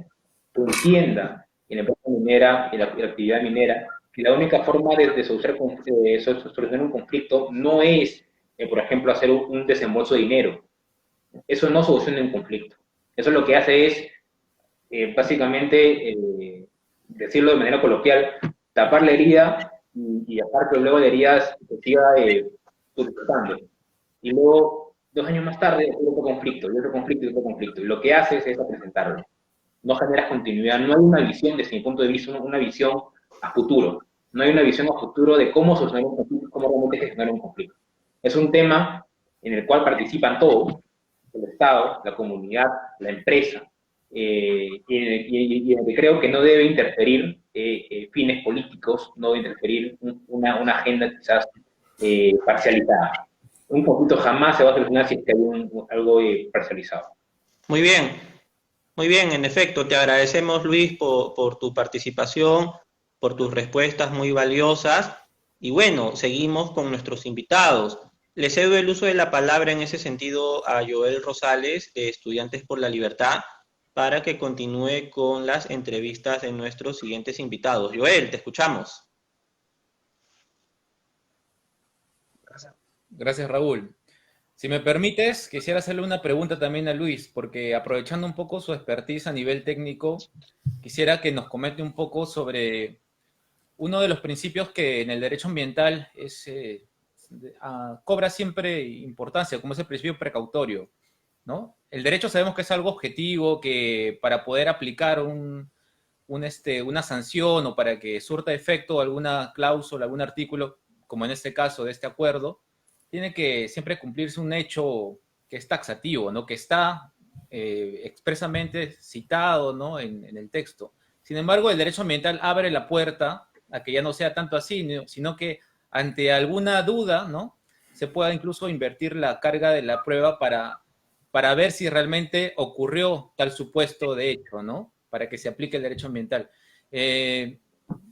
que entienda en la empresa minera, en la actividad minera, que la única forma de solucionar un conflicto no es, por ejemplo, hacer un desembolso de dinero. Eso no soluciona un conflicto. Eso lo que hace es, básicamente, decirlo de manera coloquial, tapar la herida y dejar que luego la herida se siga purificando. Y luego, 2 años más tarde, otro conflicto, y otro conflicto, y otro conflicto. Y lo que haces es presentarlo. No generas continuidad, no hay una visión, desde mi punto de vista, una visión a futuro. No hay una visión a futuro de cómo solucionar un conflicto, cómo realmente gestionar un conflicto. Es un tema en el cual participan todos, el Estado, la comunidad, la empresa, y en el que creo que no debe interferir fines políticos, no debe interferir una agenda quizás parcializada. Un conflicto jamás se va a solucionar si es que hay algo parcializado. Muy bien, en efecto, te agradecemos Luis por tu participación, por tus respuestas muy valiosas y bueno, seguimos con nuestros invitados. Le cedo el uso de la palabra en ese sentido a Joel Rosales, de Estudiantes por la Libertad, para que continúe con las entrevistas de nuestros siguientes invitados. Joel, te escuchamos. Gracias, Raúl. Si me permites, quisiera hacerle una pregunta también a Luis, porque aprovechando un poco su expertise a nivel técnico, quisiera que nos comente un poco sobre uno de los principios que en el derecho ambiental cobra siempre importancia, como es el principio precautorio, ¿no? El derecho sabemos que es algo objetivo, que para poder aplicar una sanción o para que surta efecto alguna cláusula, algún artículo, como en este caso de este acuerdo, tiene que siempre cumplirse un hecho que es taxativo, ¿no? Que está expresamente citado, ¿no? en el texto. Sin embargo, el derecho ambiental abre la puerta a que ya no sea tanto así, sino que ante alguna duda, ¿no? Se pueda incluso invertir la carga de la prueba para ver si realmente ocurrió tal supuesto de hecho, ¿no? Para que se aplique el derecho ambiental. De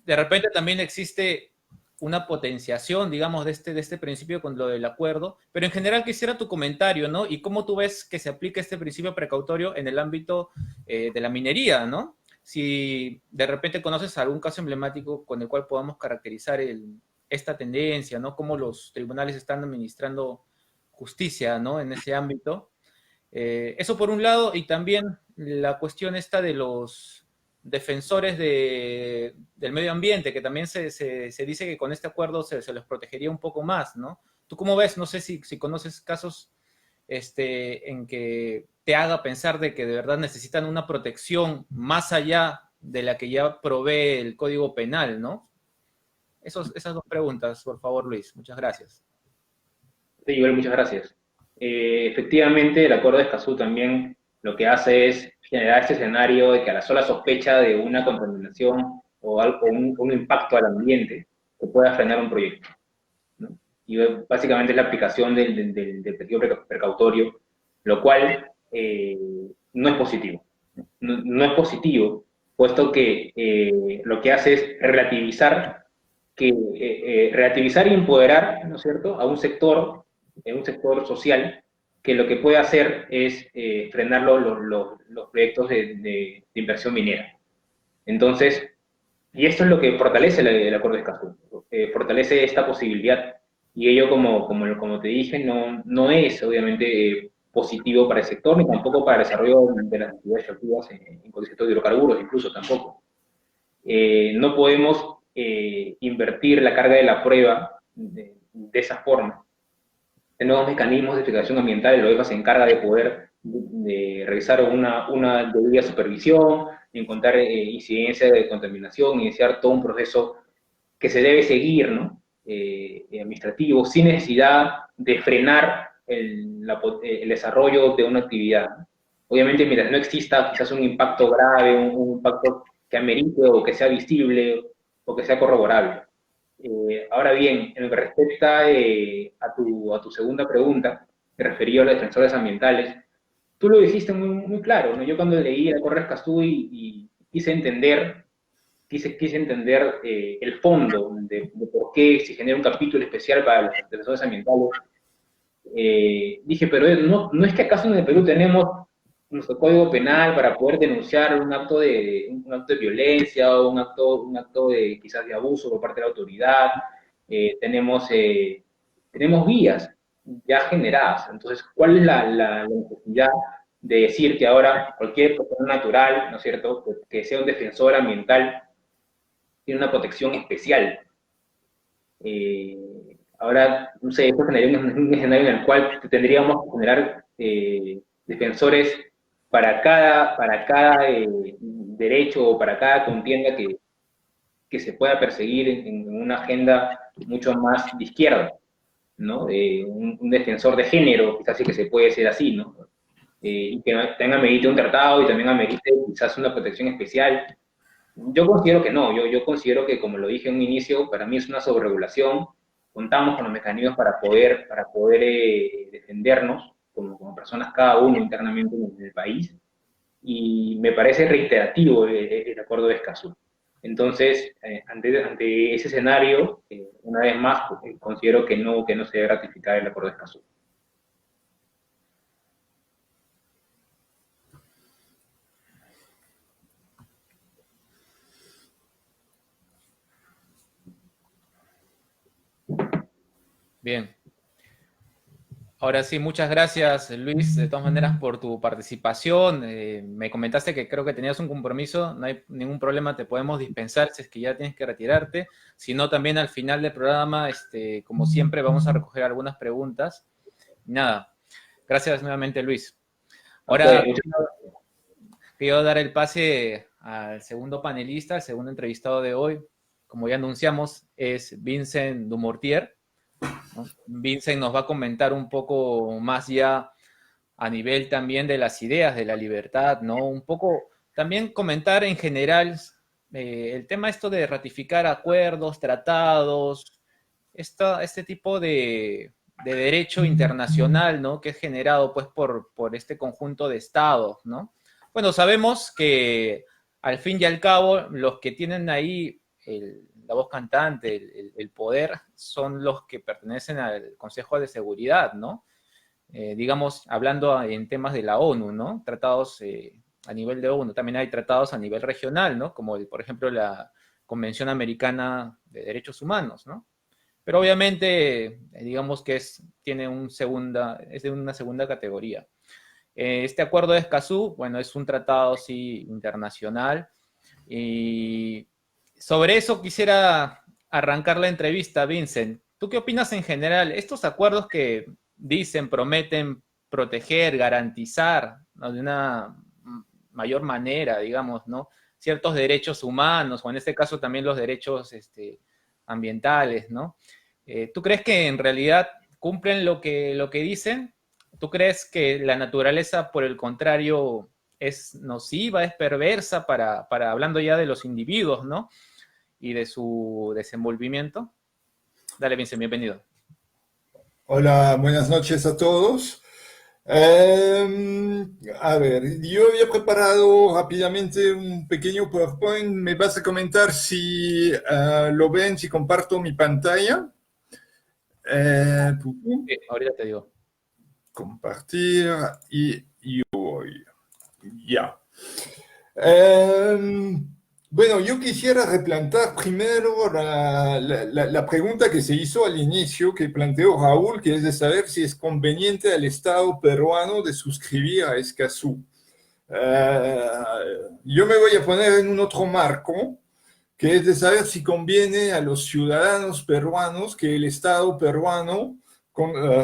repente también existe una potenciación, digamos, de este principio con lo del acuerdo, pero en general quisiera tu comentario, ¿no? Y cómo tú ves que se aplica este principio precautorio en el ámbito de la minería, ¿no? Si de repente conoces algún caso emblemático con el cual podamos caracterizar esta tendencia, ¿no? Cómo los tribunales están administrando justicia, ¿no? En ese ámbito. Eso por un lado, y también la cuestión esta de los defensores del medio ambiente, que también se dice que con este acuerdo se los protegería un poco más, ¿no? ¿Tú cómo ves? No sé si conoces casos en que te haga pensar de que de verdad necesitan una protección más allá de la que ya provee el Código Penal, ¿no? Esas dos preguntas, por favor, Luis. Muchas gracias. Sí, Joel, muchas gracias. Efectivamente, el acuerdo de Escazú también lo que hace es generar este escenario de que a la sola sospecha de una contaminación o un impacto al ambiente se pueda frenar un proyecto, ¿no? Y básicamente es la aplicación del principio precautorio, lo cual no es positivo. No es positivo, puesto que lo que hace es relativizar y empoderar, ¿no es cierto?, a un sector social que lo que puede hacer es frenar los proyectos de inversión minera. Entonces, y esto es lo que fortalece el acuerdo de Escazú, fortalece esta posibilidad, y ello, como te dije, no es obviamente positivo para el sector, ni tampoco para el desarrollo de las actividades extractivas en el sector de hidrocarburos, incluso tampoco. No podemos invertir la carga de la prueba de esa forma. Tenemos mecanismos de verificación ambiental, el OEFA se encarga de poder realizar una debida supervisión, encontrar incidencia de contaminación, iniciar todo un proceso que se debe seguir, ¿no? Administrativo, sin necesidad de frenar el desarrollo de una actividad. Obviamente, mientras no exista quizás un impacto grave, un impacto que amerite o que sea visible o que sea corroborable. Ahora bien, en lo que respecta a tu segunda pregunta, que referido a los defensores ambientales, tú lo dijiste muy claro, ¿no? Yo cuando leí el acuerdo de Escazú y quise entender el fondo de por qué se genera un capítulo especial para los defensores ambientales, dije, pero no es que acaso en el Perú tenemos nuestro código penal para poder denunciar un acto de violencia o un acto de quizás de abuso por parte de la autoridad. Tenemos vías ya generadas. Entonces, ¿cuál es la necesidad de decir que ahora cualquier persona natural, ¿no es cierto?, que sea un defensor ambiental, tiene una protección especial? Ahora, no sé, esto generaría un escenario en el cual tendríamos que generar defensores para cada derecho o para cada contienda que se pueda perseguir en una agenda mucho más de izquierda, ¿no? Un defensor de género, quizás sí que se puede ser así, ¿no? Y que también amerite un tratado y también amerite quizás una protección especial. Yo considero que no, yo considero que, como lo dije en un inicio, para mí es una sobreregulación. Contamos con los mecanismos para poder defendernos como personas cada uno internamente en el país, y me parece reiterativo el acuerdo de Escazú. Entonces, ante ese escenario, una vez más, considero que no se debe ratificar el acuerdo de Escazú. Bien. Ahora sí, muchas gracias, Luis, de todas maneras, por tu participación. Me comentaste que creo que tenías un compromiso, no hay ningún problema, te podemos dispensar si es que ya tienes que retirarte. Si no, también al final del programa, como siempre, vamos a recoger algunas preguntas. Nada, gracias nuevamente, Luis. Ahora, quiero dar el pase al segundo panelista, el segundo entrevistado de hoy. Como ya anunciamos, es Vincent Dumortier, ¿no? Vincent nos va a comentar un poco más ya a nivel también de las ideas de la libertad, ¿no? Un poco también comentar en general el tema esto de ratificar acuerdos, tratados, este tipo de derecho internacional, ¿no? Que es generado pues por este conjunto de estados, ¿no? Bueno, sabemos que al fin y al cabo los que tienen ahí la voz cantante, el poder, son los que pertenecen al Consejo de Seguridad, ¿no? Digamos, hablando en temas de la ONU, ¿no? Tratados a nivel de ONU. También hay tratados a nivel regional, ¿no? Como, por ejemplo, la Convención Americana de Derechos Humanos, ¿no? Pero obviamente, digamos que es de una segunda categoría. Este acuerdo de Escazú, bueno, es un tratado, sí, internacional. Y sobre eso quisiera arrancar la entrevista, Vincent. ¿Tú qué opinas en general? Estos acuerdos que dicen, prometen proteger, garantizar, ¿no? De una mayor manera, digamos, ¿no? Ciertos derechos humanos, o en este caso también los derechos ambientales, ¿no? ¿Tú crees que en realidad cumplen lo que dicen? ¿Tú crees que la naturaleza, por el contrario, es nociva, es perversa hablando ya de los individuos, ¿no? Y de su desenvolvimiento? Dale, Vincent, bienvenido. Hola, buenas noches a todos. A ver, yo había preparado rápidamente un pequeño PowerPoint. ¿Me vas a comentar si lo ven, si comparto mi pantalla? Sí, ahorita te digo. Compartir y yo voy. Ya. Bueno, yo quisiera replantear primero la pregunta que se hizo al inicio, que planteó Raúl, que es de saber si es conveniente al Estado peruano de suscribir a Escazú. Yo me voy a poner en un otro marco, que es de saber si conviene a los ciudadanos peruanos que el Estado peruano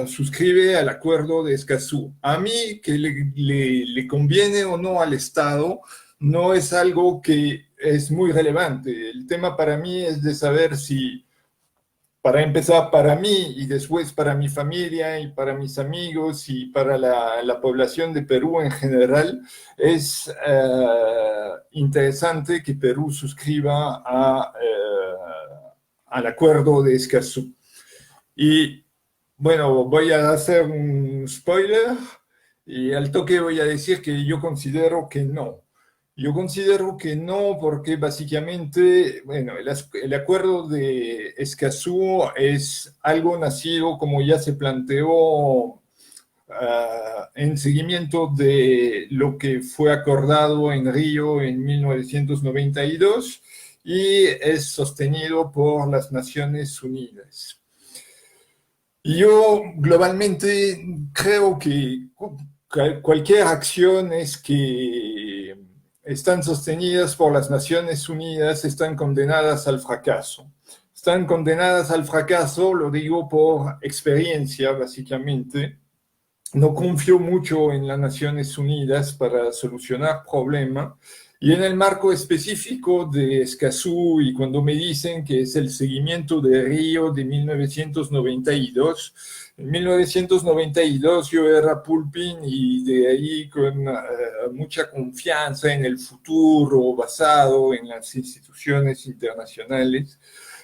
suscribe al acuerdo de Escazú. A mí, que le conviene o no al Estado, no es algo que es muy relevante. El tema para mí es de saber si, para empezar, para mí y después para mi familia y para mis amigos y para la población de Perú en general, es interesante que Perú suscriba al acuerdo de Escazú. Y bueno, voy a hacer un spoiler y al toque voy a decir que yo considero que no. Yo considero que no porque básicamente, bueno, el acuerdo de Escazú es algo nacido, como ya se planteó, en seguimiento de lo que fue acordado en Río en 1992 y es sostenido por las Naciones Unidas. Yo globalmente creo que cualquier acción que están sostenidas por las Naciones Unidas están condenadas al fracaso. Están condenadas al fracaso, lo digo por experiencia básicamente. No confío mucho en las Naciones Unidas para solucionar problemas Y en el marco específico de Escazú, y cuando me dicen que es el seguimiento de Río de 1992, en 1992 yo era Pulpín y de ahí con mucha confianza en el futuro basado en las instituciones internacionales.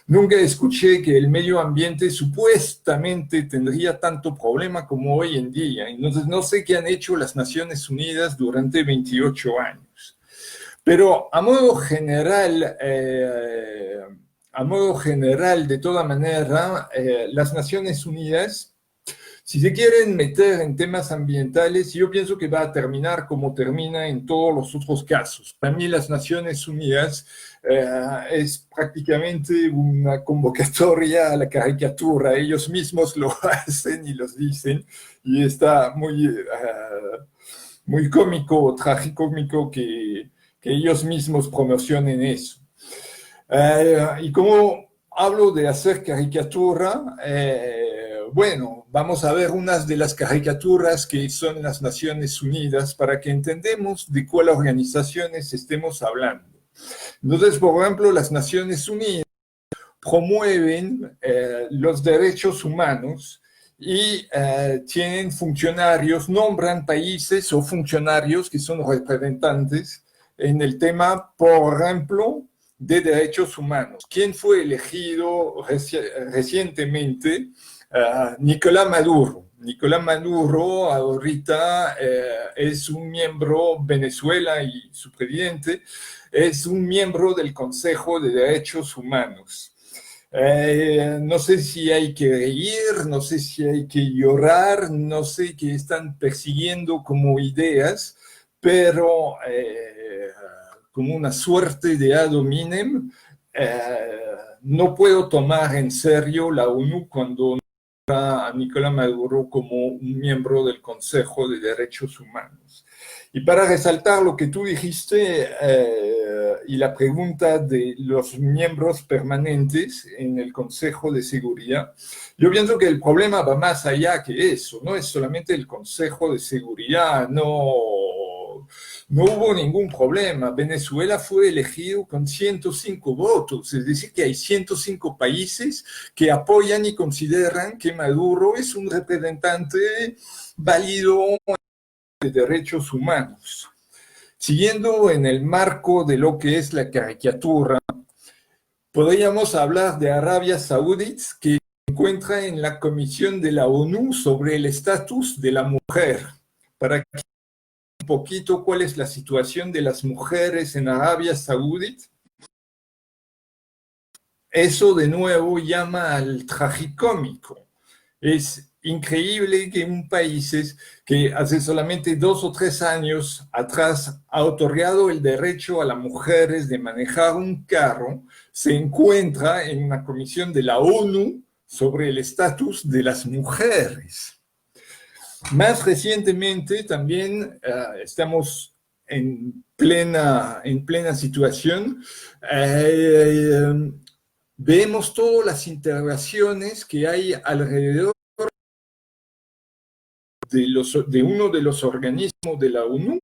Nunca escuché que el medio ambiente supuestamente tendría tanto problema como hoy en día. Entonces no sé qué han hecho las Naciones Unidas durante 28 años. Pero a modo general, de toda manera, las Naciones Unidas, si se quieren meter en temas ambientales, yo pienso que va a terminar como termina en todos los otros casos. Para mí las Naciones Unidas es prácticamente una convocatoria a la caricatura. Ellos mismos lo hacen y los dicen, y está muy cómico o tragicómico que ellos mismos promocionen eso. Y como hablo de hacer caricatura, bueno, vamos a ver unas de las caricaturas que son las Naciones Unidas para que entendamos de cuáles organizaciones estemos hablando. Entonces, por ejemplo, las Naciones Unidas promueven los derechos humanos y tienen funcionarios, nombran países o funcionarios que son representantes en el tema, por ejemplo, de derechos humanos. ¿Quién fue elegido recientemente? Nicolás Maduro. Nicolás Maduro ahorita es un miembro, Venezuela y su presidente, es un miembro del Consejo de Derechos Humanos. No sé si hay que reír, no sé si hay que llorar, no sé qué están persiguiendo como ideas, pero como una suerte de ad hominem, no puedo tomar en serio la ONU cuando a Nicolás Maduro como un miembro del Consejo de Derechos Humanos. Y para resaltar lo que tú dijiste y la pregunta de los miembros permanentes en el Consejo de Seguridad, yo pienso que el problema va más allá que eso, no es solamente el Consejo de Seguridad, no hubo ningún problema. Venezuela fue elegido con 105 votos, es decir, que hay 105 países que apoyan y consideran que Maduro es un representante válido de derechos humanos. Siguiendo en el marco de lo que es la caricatura, podríamos hablar de Arabia Saudita, que se encuentra en la Comisión de la ONU sobre el estatus de la mujer. Para que un poquito cuál es la situación de las mujeres en Arabia Saudita, eso de nuevo llama al tragicómico. Es increíble que un país que hace solamente 2 o 3 años atrás ha otorgado el derecho a las mujeres de manejar un carro, se encuentra en una comisión de la ONU sobre el estatus de las mujeres. Más recientemente también estamos en plena situación. Vemos todas las interrogaciones que hay alrededor de uno de los organismos de la ONU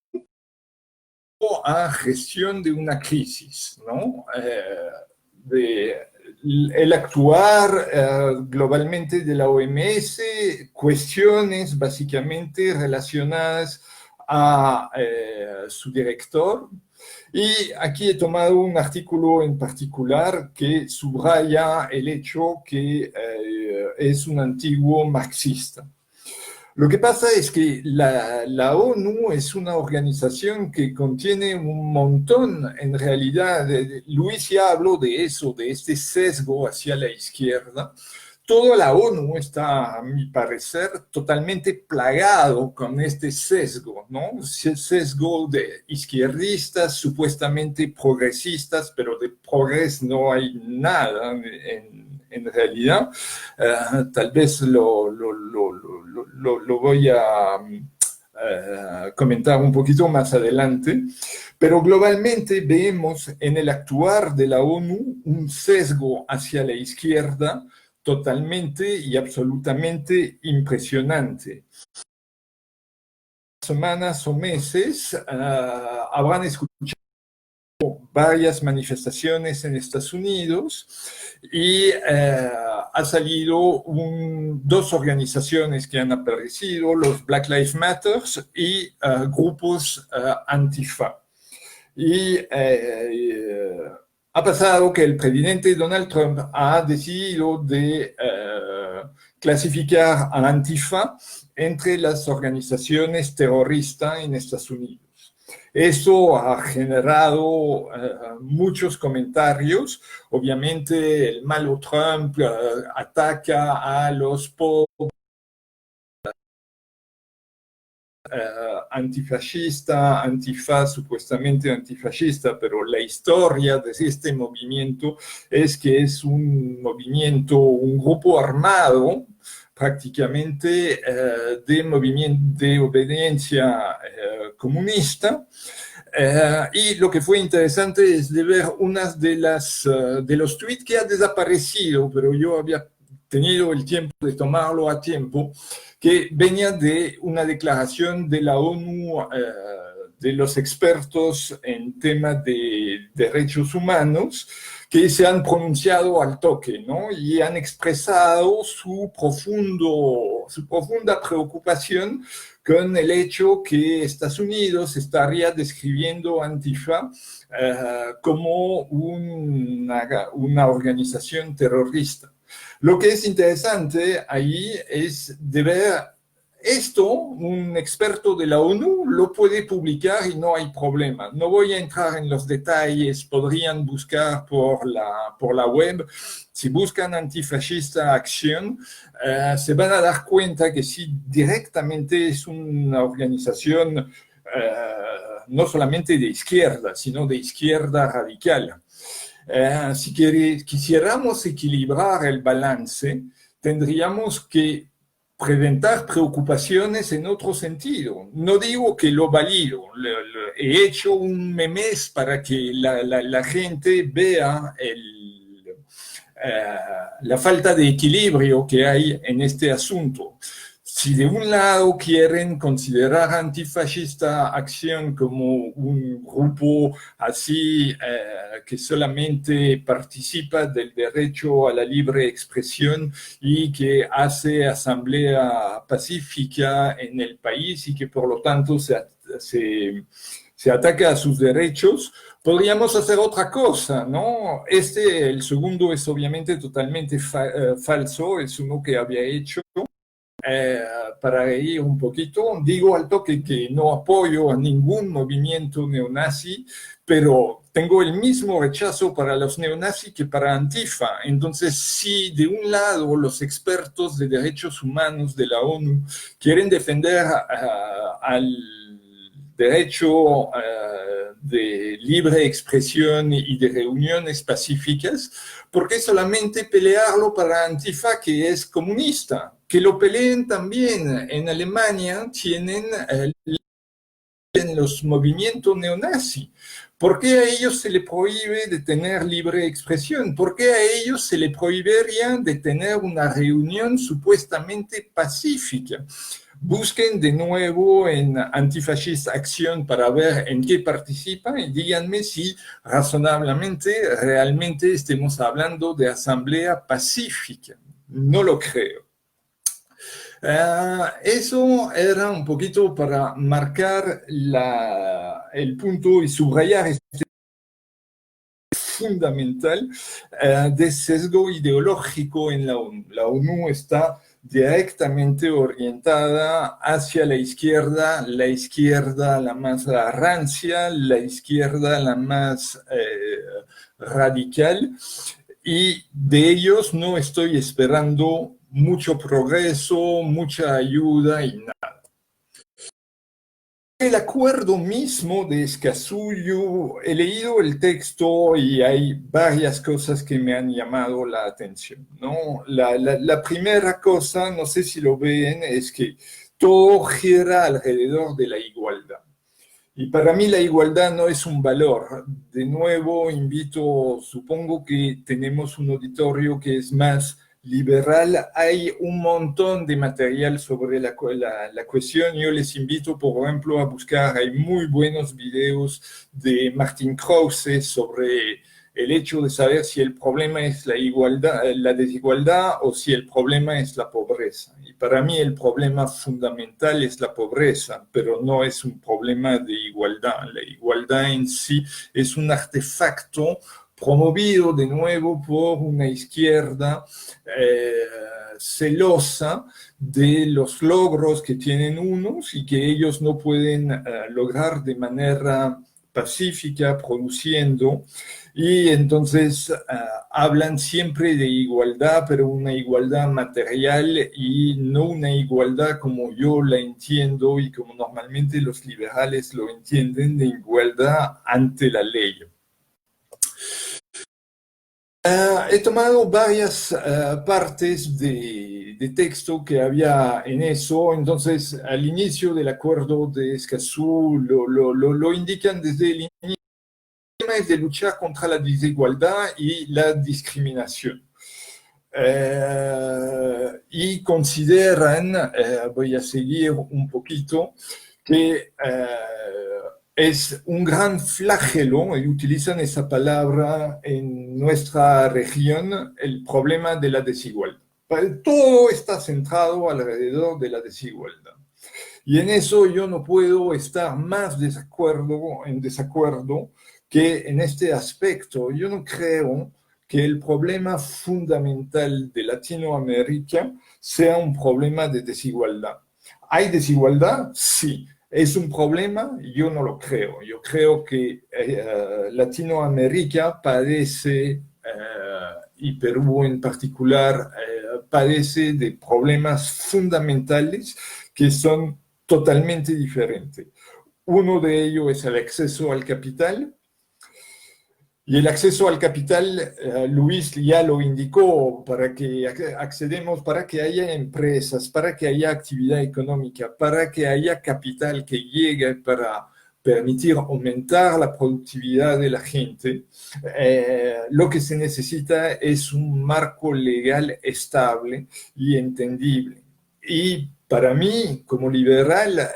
a gestión de una crisis, ¿no? El actuar globalmente de la OMS, cuestiones básicamente relacionadas a su director. Y aquí he tomado un artículo en particular que subraya el hecho que es un antiguo marxista. Lo que pasa es que la ONU es una organización que contiene un montón, en realidad, Luis ya habló de eso, de este sesgo hacia la izquierda. Toda la ONU está, a mi parecer, totalmente plagado con este sesgo, ¿no? Sesgo de izquierdistas, supuestamente progresistas, pero de progreso no hay nada en realidad. Tal vez lo voy a comentar un poquito más adelante, pero globalmente vemos en el actuar de la ONU un sesgo hacia la izquierda totalmente y absolutamente impresionante. Semanas o meses habrán escuchado varias manifestaciones en Estados Unidos y ha salido dos organizaciones que han aparecido, los Black Lives Matter y grupos Antifa. Y ha pasado que el presidente Donald Trump ha decidido de clasificar a Antifa entre las organizaciones terroristas en Estados Unidos. Eso ha generado muchos comentarios. Obviamente, el malo Trump ataca a los pobres, antifascista, Antifa supuestamente antifascista, pero la historia de este movimiento es que es un movimiento, un grupo armado prácticamente de obediencia comunista. Y lo que fue interesante es de ver unas de los tweets que ha desaparecido, pero yo había tenido el tiempo de tomarlo a tiempo, que venía de una declaración de la ONU, de los expertos en temas de derechos humanos, que se han pronunciado al toque, ¿no? Y han expresado su profunda preocupación con el hecho que Estados Unidos estaría describiendo Antifa como una organización terrorista. Lo que es interesante ahí es de ver esto, un experto de la ONU lo puede publicar y no hay problema. No voy a entrar en los detalles, podrían buscar por la web. Si buscan Antifascista Acción, se van a dar cuenta que si directamente es una organización no solamente de izquierda, sino de izquierda radical. Si quisiéramos equilibrar el balance, tendríamos que presentar preocupaciones en otro sentido. No digo que lo valido, he hecho un memes para que la gente vea la falta de equilibrio que hay en este asunto. Si de un lado quieren considerar Antifascista Acción como un grupo así que solamente participa del derecho a la libre expresión y que hace asamblea pacífica en el país y que por lo tanto se ataca a sus derechos, podríamos hacer otra cosa, ¿no? El segundo es obviamente totalmente falso, es uno que había hecho. Para ir un poquito, digo al toque que no apoyo a ningún movimiento neonazi, pero tengo el mismo rechazo para los neonazis que para Antifa. Entonces, si de un lado los expertos de derechos humanos de la ONU quieren defender al derecho de libre expresión y de reuniones pacíficas, ¿por qué solamente pelearlo para Antifa, que es comunista? Que lo peleen también. En Alemania tienen en los movimientos neonazis. ¿Por qué a ellos se les prohíbe de tener libre expresión? ¿Por qué a ellos se les prohibiría de tener una reunión supuestamente pacífica? Busquen de nuevo en Antifascista Acción para ver en qué participan y díganme si razonablemente realmente estemos hablando de asamblea pacífica. No lo creo. Eso era un poquito para marcar el punto y subrayar este fundamental de sesgo ideológico en la ONU. La ONU está directamente orientada hacia la izquierda la más rancia, la izquierda la más radical, y de ellos no estoy esperando mucho progreso, mucha ayuda y nada. El acuerdo mismo de Escazú, he leído el texto y hay varias cosas que me han llamado la atención, ¿no? La primera cosa, no sé si lo ven, es que todo gira alrededor de la igualdad. Y para mí la igualdad no es un valor. De nuevo, supongo que tenemos un auditorio que es más liberal hay un montón de material sobre la cuestión. Yo les invito, por ejemplo, a buscar, hay muy buenos videos de Martin Krause sobre el hecho de saber si el problema es la igualdad, la desigualdad o si el problema es la pobreza. Y para mí el problema fundamental es la pobreza, pero no es un problema de igualdad. La igualdad en sí es un artefacto promovido de nuevo por una izquierda celosa de los logros que tienen unos y que ellos no pueden lograr de manera pacífica, produciendo, y entonces hablan siempre de igualdad, pero una igualdad material y no una igualdad como yo la entiendo y como normalmente los liberales lo entienden, de igualdad ante la ley. He tomado varias partes de texto que había en eso. Entonces, al inicio del acuerdo de Escazú lo indican desde el inicio. El tema es de luchar contra la desigualdad y la discriminación. Y consideran, voy a seguir un poquito, que es un gran flagelo, y utilizan esa palabra en nuestra región, el problema de la desigualdad. Todo está centrado alrededor de la desigualdad. Y en eso yo no puedo estar más en desacuerdo que en este aspecto. Yo no creo que el problema fundamental de Latinoamérica sea un problema de desigualdad. ¿Hay desigualdad? Sí. ¿Es un problema? Yo no lo creo. Yo creo que Latinoamérica padece, y Perú en particular, padece de problemas fundamentales que son totalmente diferentes. Uno de ellos es el acceso al capital. Y el acceso al capital, Luis ya lo indicó, para que accedemos, para que haya empresas, para que haya actividad económica, para que haya capital que llegue para permitir aumentar la productividad de la gente, lo que se necesita es un marco legal estable y entendible. Y para mí, como liberal,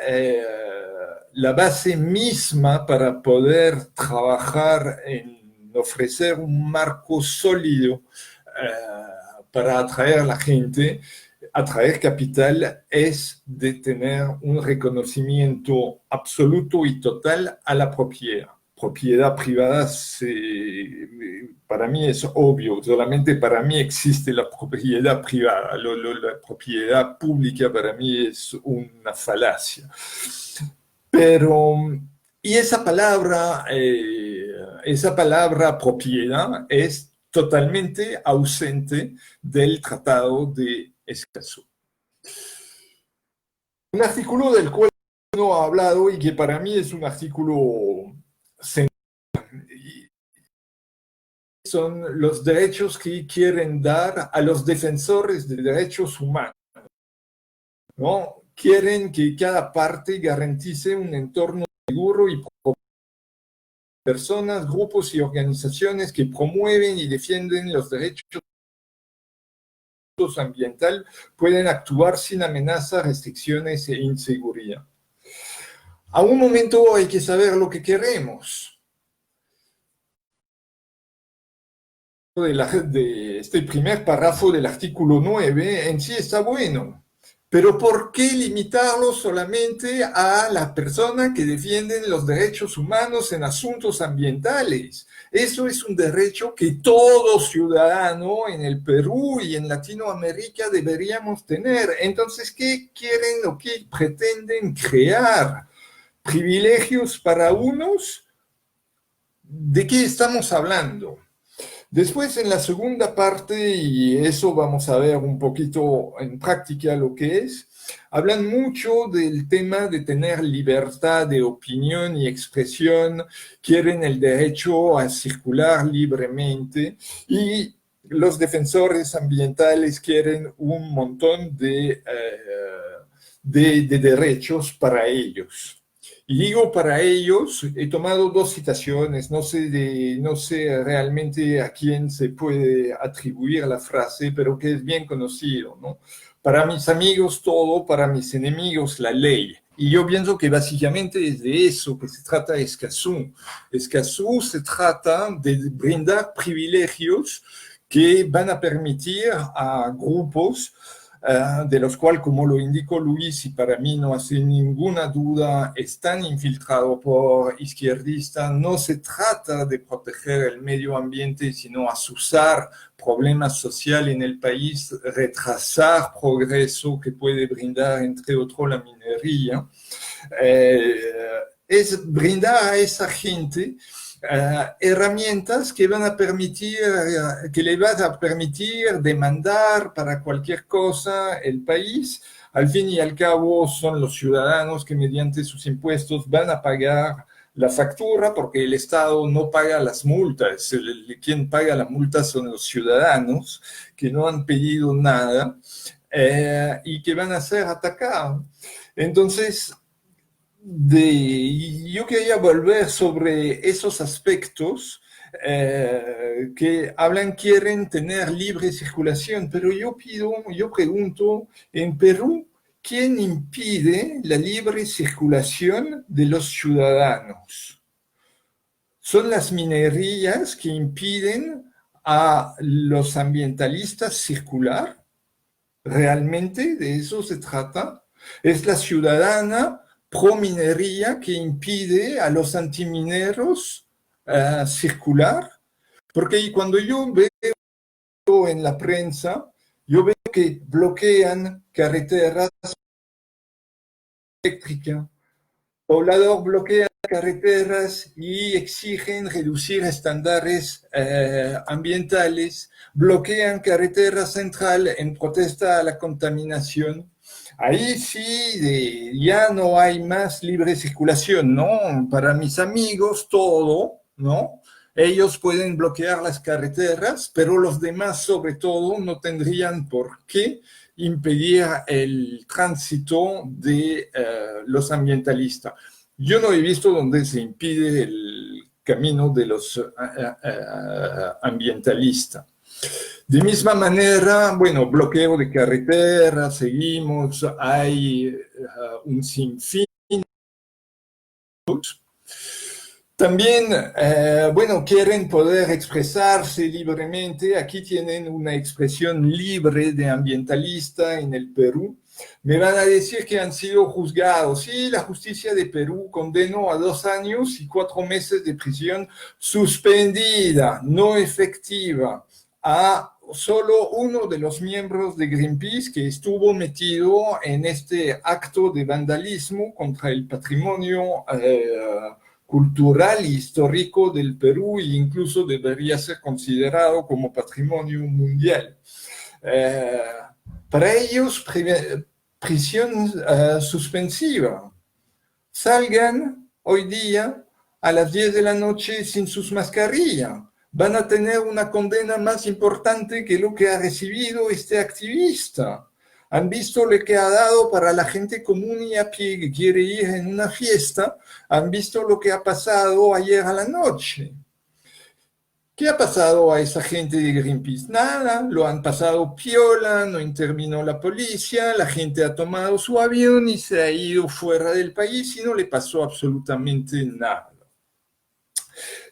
la base misma para poder trabajar en ofrecer un marco sólido para atraer a la gente, atraer capital, es de tener un reconocimiento absoluto y total a la propiedad. Propiedad privada, para mí es obvio, solamente para mí existe la propiedad privada. La propiedad pública para mí es una falacia. Pero, y esa palabra propiedad es totalmente ausente del Tratado de Escazú. Un artículo del cual no ha hablado y que para mí es un artículo central son los derechos que quieren dar a los defensores de derechos humanos, ¿no? Quieren que cada parte garantice un entorno seguro y personas, grupos y organizaciones que promueven y defienden los derechos ambientales pueden actuar sin amenazas, restricciones e inseguridad. A un momento hay que saber lo que queremos. De este primer párrafo del artículo 9 en sí está bueno. Pero ¿por qué limitarlo solamente a las personas que defienden los derechos humanos en asuntos ambientales? Eso es un derecho que todo ciudadano en el Perú y en Latinoamérica deberíamos tener. Entonces, ¿qué quieren o qué pretenden crear? ¿Privilegios para unos? ¿De qué estamos hablando? Después, en la segunda parte, y eso vamos a ver un poquito en práctica lo que es, hablan mucho del tema de tener libertad de opinión y expresión, quieren el derecho a circular libremente y los defensores ambientales quieren un montón de derechos para ellos. Y digo para ellos, he tomado dos citaciones, no sé realmente a quién se puede atribuir la frase, pero que es bien conocido, ¿no? Para mis amigos todo, para mis enemigos la ley. Y yo pienso que básicamente es de eso que se trata Escazú. Escazú se trata de brindar privilegios que van a permitir a grupos de los cuales, como lo indicó Luis, y para mí no hace ninguna duda, están infiltrados por izquierdistas. No se trata de proteger el medio ambiente, sino azuzar problemas sociales en el país, retrasar progreso que puede brindar, entre otros, la minería. Es brindar a esa gente herramientas que van a permitir, que le van a permitir demandar para cualquier cosa el país. Al fin y al cabo son los ciudadanos que mediante sus impuestos van a pagar la factura, porque el Estado no paga las multas. Quien paga las multas son los ciudadanos que no han pedido nada y que van a ser atacados. Entonces, yo quería volver sobre esos aspectos que quieren tener libre circulación, pero yo pregunto, en Perú, ¿quién impide la libre circulación de los ciudadanos? ¿Son las minerías que impiden a los ambientalistas circular? ¿Realmente de eso se trata? ¿Es la ciudadana pro minería que impide a los antimineros circular? Porque cuando yo veo en la prensa, yo veo que bloquean carreteras eléctricas, pobladores bloquean carreteras y exigen reducir estándares ambientales, bloquean carretera central en protesta a la contaminación. Ahí sí, ya no hay más libre circulación, ¿no? Para mis amigos, todo, ¿no? Ellos pueden bloquear las carreteras, pero los demás, sobre todo, no tendrían por qué impedir el tránsito de los ambientalistas. Yo no he visto dónde se impide el camino de los ambientalistas. De misma manera, bueno, bloqueo de carreteras, seguimos, hay un sinfín. También, bueno, quieren poder expresarse libremente. Aquí tienen una expresión libre de ambientalista en el Perú. Me van a decir que han sido juzgados. Sí, la justicia de Perú condenó a 2 años y 4 meses de prisión suspendida, no efectiva, a solo uno de los miembros de Greenpeace que estuvo metido en este acto de vandalismo contra el patrimonio cultural e histórico del Perú, e incluso debería ser considerado como patrimonio mundial. Para ellos, prisión suspensiva. Salgan hoy día a las 10 de la noche sin sus mascarillas. Van a tener una condena más importante que lo que ha recibido este activista. Han visto lo que ha dado para la gente común y a pie que quiere ir en una fiesta. Han visto lo que ha pasado ayer a la noche. ¿Qué ha pasado a esa gente de Greenpeace? Nada, lo han pasado piola, no intervino la policía, la gente ha tomado su avión y se ha ido fuera del país y no le pasó absolutamente nada.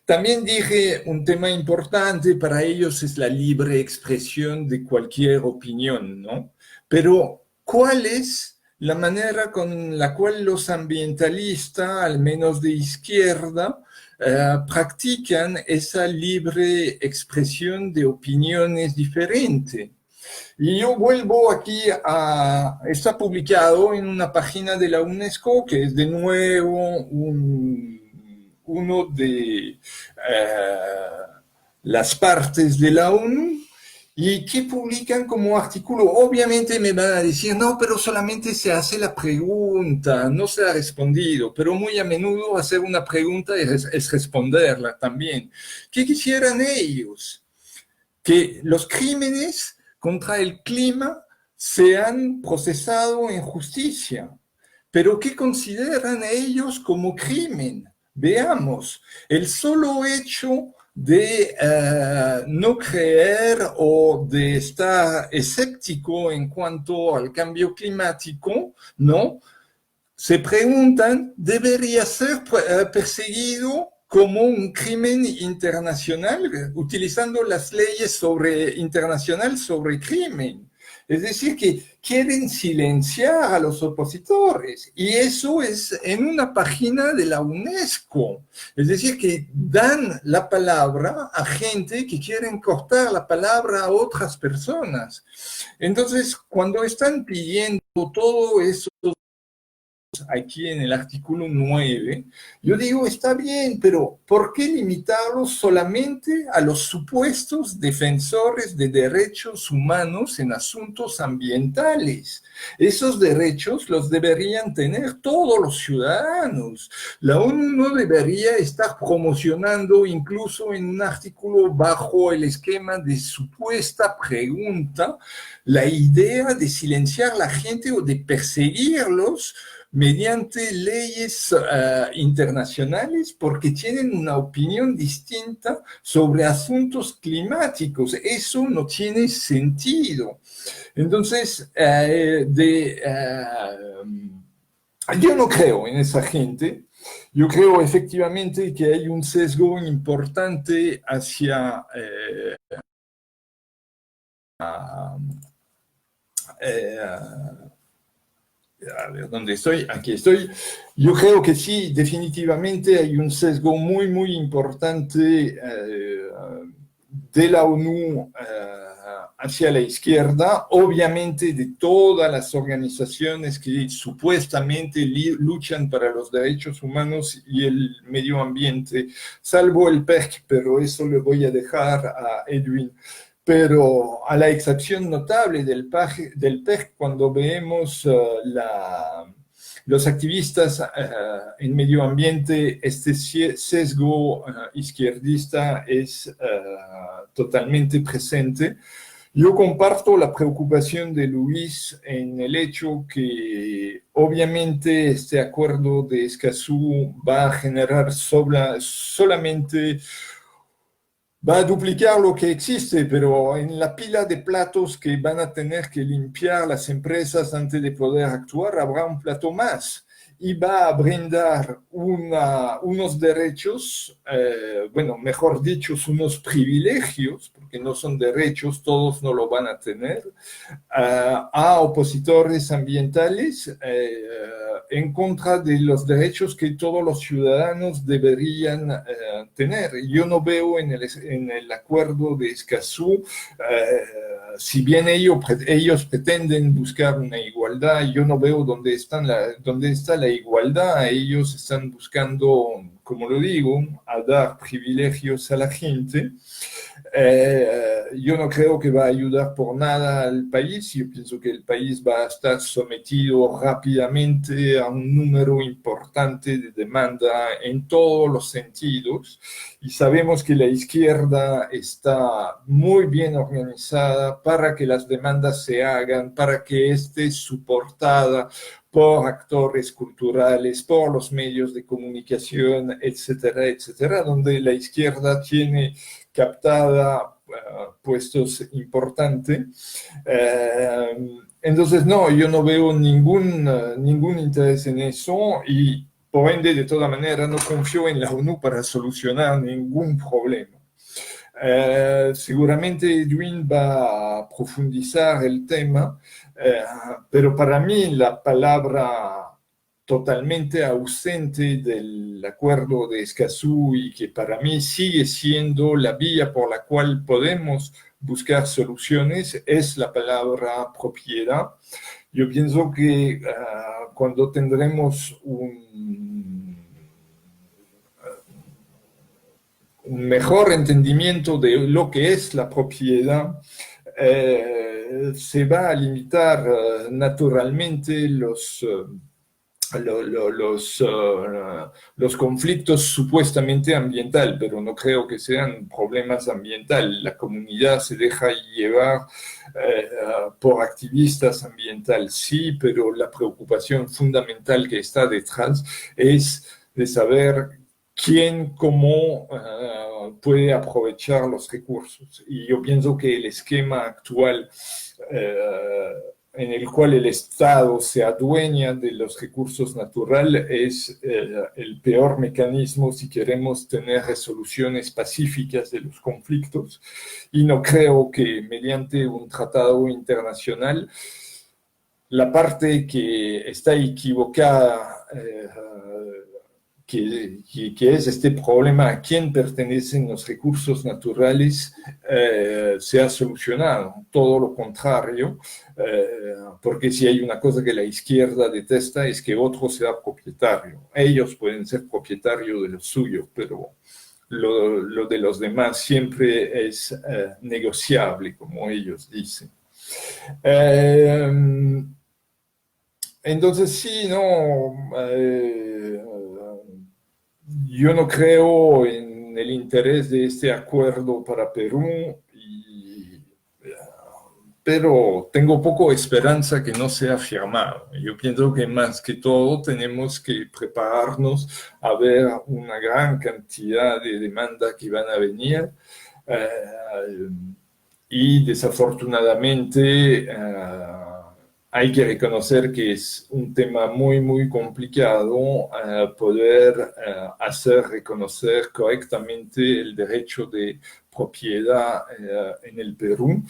También dije un tema importante para ellos es la libre expresión de cualquier opinión, ¿no? Pero, ¿cuál es la manera con la cual los ambientalistas, al menos de izquierda, practican esa libre expresión de opiniones diferentes? Y yo vuelvo aquí está publicado en una página de la UNESCO, que es de nuevo uno de las partes de la ONU, y que publican como artículo. Obviamente me van a decir, no, pero solamente se hace la pregunta, no se ha respondido, pero muy a menudo hacer una pregunta es responderla también. ¿Qué quisieran ellos? Que los crímenes contra el clima sean procesados en justicia, pero ¿qué consideran ellos como crimen? Veamos, el solo hecho de no creer o de estar escéptico en cuanto al cambio climático, ¿no? Se preguntan, ¿debería ser perseguido como un crimen internacional, utilizando las leyes internacionales sobre crimen? Es decir, que quieren silenciar a los opositores, y eso es en una página de la UNESCO. Es decir, que dan la palabra a gente que quieren cortar la palabra a otras personas. Entonces, cuando están pidiendo todo eso aquí en el artículo 9, yo digo, está bien, pero ¿por qué limitarlo solamente a los supuestos defensores de derechos humanos en asuntos ambientales? Esos derechos los deberían tener todos los ciudadanos. La ONU no debería estar promocionando, incluso en un artículo bajo el esquema de supuesta pregunta, la idea de silenciar a la gente o de perseguirlos mediante leyes internacionales porque tienen una opinión distinta sobre asuntos climáticos. Eso no tiene sentido. Entonces, yo no creo en esa gente. Yo creo efectivamente que hay un sesgo importante hacia a ver, ¿dónde estoy? Aquí estoy. Yo creo que sí, definitivamente hay un sesgo muy, muy importante de la ONU hacia la izquierda, obviamente de todas las organizaciones que supuestamente luchan para los derechos humanos y el medio ambiente, salvo el PERC, pero eso le voy a dejar a Edwin. Pero a la excepción notable del PERC, cuando vemos los activistas en medio ambiente, este sesgo izquierdista es totalmente presente. Yo comparto la preocupación de Luis en el hecho que obviamente este acuerdo de Escazú va a generar solamente... va a duplicar lo que existe, pero en la pila de platos que van a tener que limpiar las empresas antes de poder actuar, habrá un plato más. Y va a brindar unos derechos, bueno, mejor dicho, unos privilegios, porque no son derechos, todos no lo van a tener, a opositores ambientales en contra de los derechos que todos los ciudadanos deberían tener. Yo no veo en el acuerdo de Escazú, si bien ellos pretenden buscar una igualdad, yo no veo dónde está la igualdad. Ellos están buscando, como lo digo, a dar privilegios a la gente. Yo no creo que va a ayudar por nada al país. Yo pienso que el país va a estar sometido rápidamente a un número importante de demanda en todos los sentidos, y sabemos que la izquierda está muy bien organizada para que las demandas se hagan, para que esté soportada por actores culturales, por los medios de comunicación, etcétera, etcétera, donde la izquierda tiene captada puestos importantes. Entonces, no, yo no veo ningún interés en eso, y por ende, de toda manera, no confío en la ONU para solucionar ningún problema. Seguramente Edwin va a profundizar el tema, pero para mí la palabra totalmente ausente del acuerdo de Escazú, y que para mí sigue siendo la vía por la cual podemos buscar soluciones, es la palabra propiedad. Yo pienso que cuando tendremos un mejor entendimiento de lo que es la propiedad, se va a limitar naturalmente los conflictos supuestamente ambientales, pero no creo que sean problemas ambientales. La comunidad se deja llevar por activistas ambientales, sí, pero la preocupación fundamental que está detrás es de saber quién, cómo puede aprovechar los recursos. Y yo pienso que el esquema actual en el cual el Estado se adueña de los recursos naturales es el peor mecanismo si queremos tener resoluciones pacíficas de los conflictos. Y no creo que mediante un tratado internacional la parte que está equivocada que es este problema a quién pertenecen los recursos naturales se ha solucionado. Todo lo contrario, porque si hay una cosa que la izquierda detesta es que otro sea propietario. Ellos pueden ser propietarios de lo suyo, pero lo de los demás siempre es negociable, como ellos dicen. Entonces sí, no, yo no creo en el interés de este acuerdo para Perú, pero tengo poco esperanza que no sea firmado. Yo pienso que más que todo tenemos que prepararnos a ver una gran cantidad de demandas que van a venir y desafortunadamente hay que reconocer que es un tema muy, muy complicado poder hacer reconocer correctamente el derecho de propiedad en el Perú.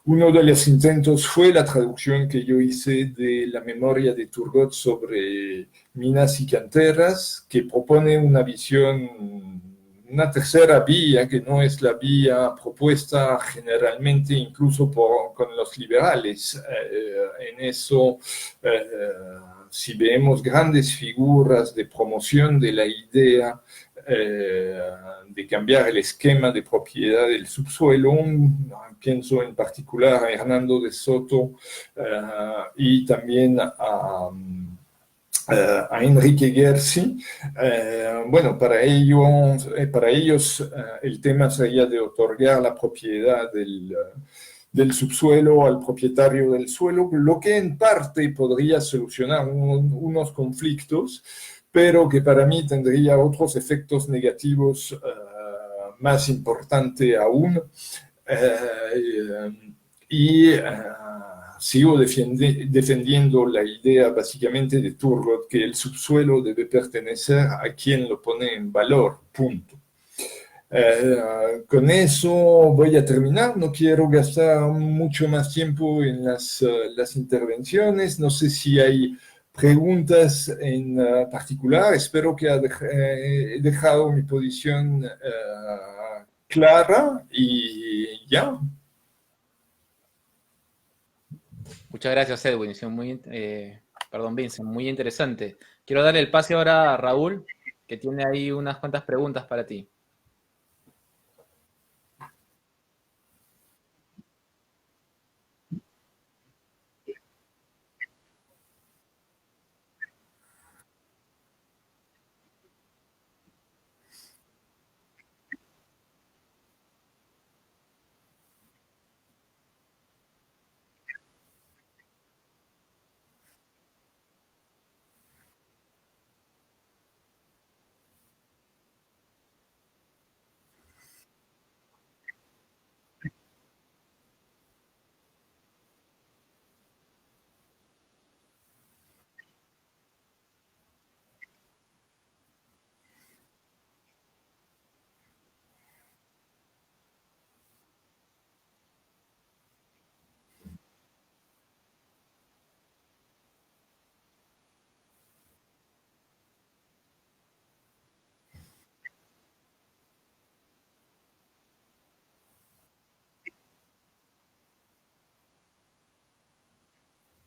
Uno de los intentos fue la traducción que yo hice de la memoria de Turgot sobre minas y canteras, que propone una visión, una tercera vía, que no es la vía propuesta generalmente incluso con los liberales. En eso, si vemos grandes figuras de promoción de la idea de cambiar el esquema de propiedad del subsuelo, pienso en particular a Hernando de Soto y también a Enrique Gersi. Bueno, para ellos el tema sería de otorgar la propiedad del subsuelo al propietario del suelo, lo que en parte podría solucionar unos conflictos, pero que para mí tendría otros efectos negativos más importantes aún. Y sigo defendiendo la idea básicamente de Turgot que el subsuelo debe pertenecer a quien lo pone en valor, punto. Con eso voy a terminar, no quiero gastar mucho más tiempo en las intervenciones, no sé si hay preguntas en particular, espero que he dejado mi posición clara y ya. Muchas gracias, Edwin. Vincent, muy interesante. Quiero darle el pase ahora a Raúl, que tiene ahí unas cuantas preguntas para ti.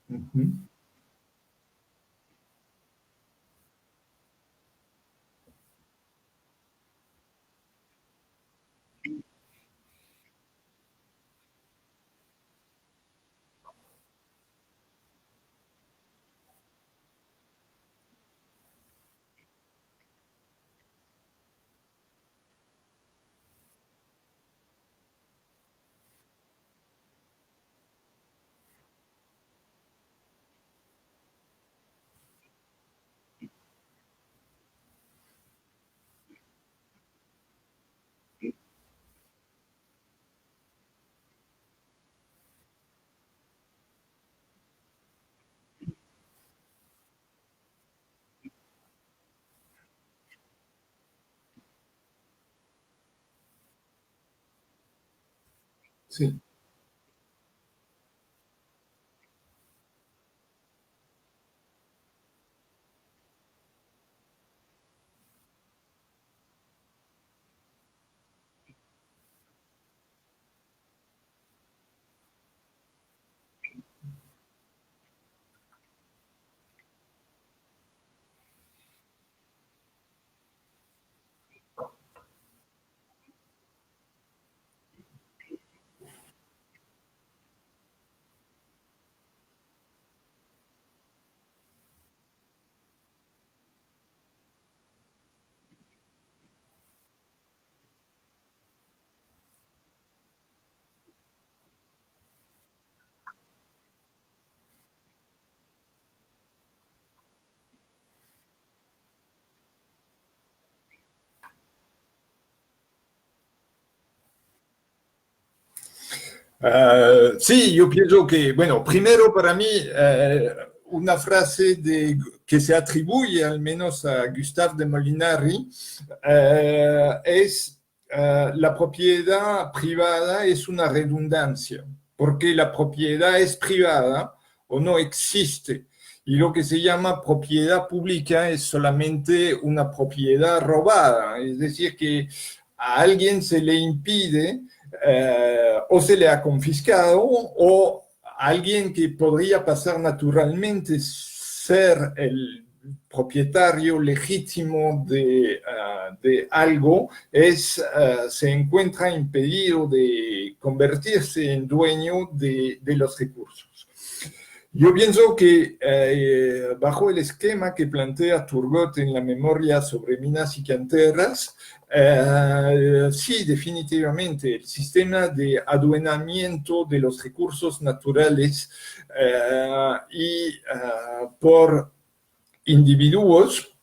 Uh-huh. Sí. Sí, yo pienso que, bueno, primero para mí, una frase que se atribuye al menos a Gustave de Molinari es la propiedad privada es una redundancia, porque la propiedad es privada o no existe. Y lo que se llama propiedad pública es solamente una propiedad robada, es decir, que a alguien se le impide o se le ha confiscado o alguien que podría pasar naturalmente ser el propietario legítimo de algo se encuentra impedido de convertirse en dueño de los recursos. Yo pienso que bajo el esquema que plantea Turgot en la memoria sobre minas y canteras, sí, definitivamente, el sistema de adueñamiento de los recursos naturales por individuos,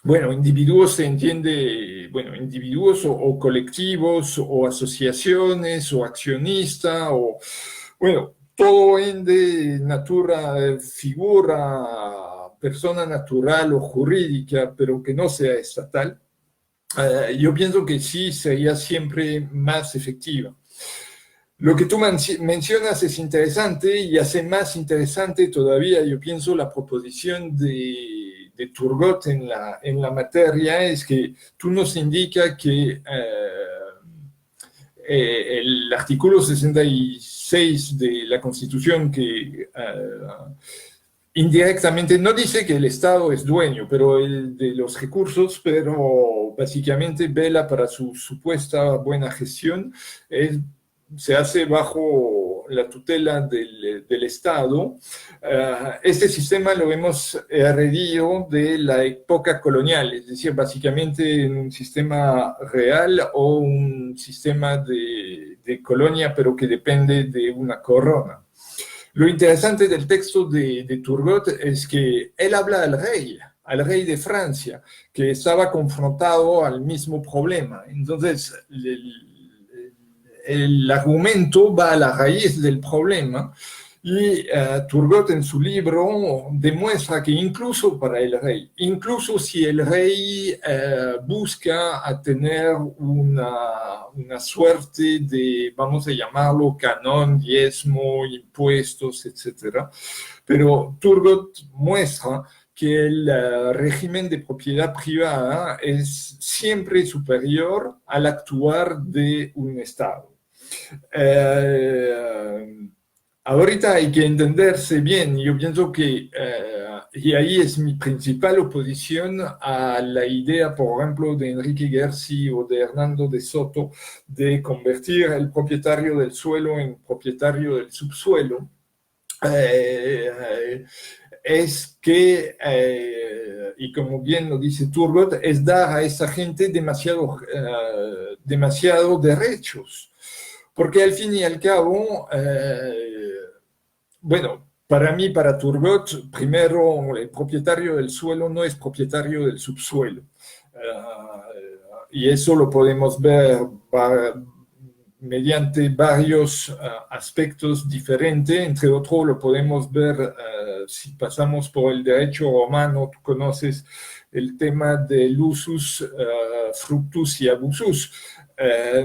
bueno, individuos se entiende, bueno, individuos o colectivos o asociaciones o accionistas o, bueno, todo ende, natura, figura, persona natural o jurídica, pero que no sea estatal, yo pienso que sí sería siempre más efectiva. Lo que tú mencionas es interesante y hace más interesante todavía, yo pienso, la proposición de Turgot en la materia, es que tú nos indicas que el artículo 66 de la Constitución que indirectamente no dice que el Estado es dueño de los recursos, pero básicamente vela para su supuesta buena gestión, se hace bajo la tutela del Estado. Este sistema lo hemos heredado de la época colonial, es decir, básicamente en un sistema real o un sistema de colonia, pero que depende de una corona. Lo interesante del texto de Turgot es que él habla al rey de Francia, que estaba confrontado al mismo problema. Entonces, el argumento va a la raíz del problema y Turgot en su libro demuestra que incluso para el rey, incluso si el rey busca a tener una suerte de, vamos a llamarlo, canon, diezmo, impuestos, etc., pero Turgot muestra que el régimen de propiedad privada es siempre superior al actuar de un Estado. Ahorita hay que entenderse bien. Yo pienso que, y ahí es mi principal oposición a la idea, por ejemplo, de Enrique Gersi o de Hernando de Soto, de convertir el propietario del suelo en propietario del subsuelo. Es que, y como bien lo dice Turgot, es dar a esa gente demasiado derechos. Porque al fin y al cabo, bueno, para mí, para Turgot, primero, el propietario del suelo no es propietario del subsuelo. Y eso lo podemos ver mediante varios aspectos diferentes. Entre otros, lo podemos ver si pasamos por el derecho romano. Tú conoces el tema del usus, fructus y abusus.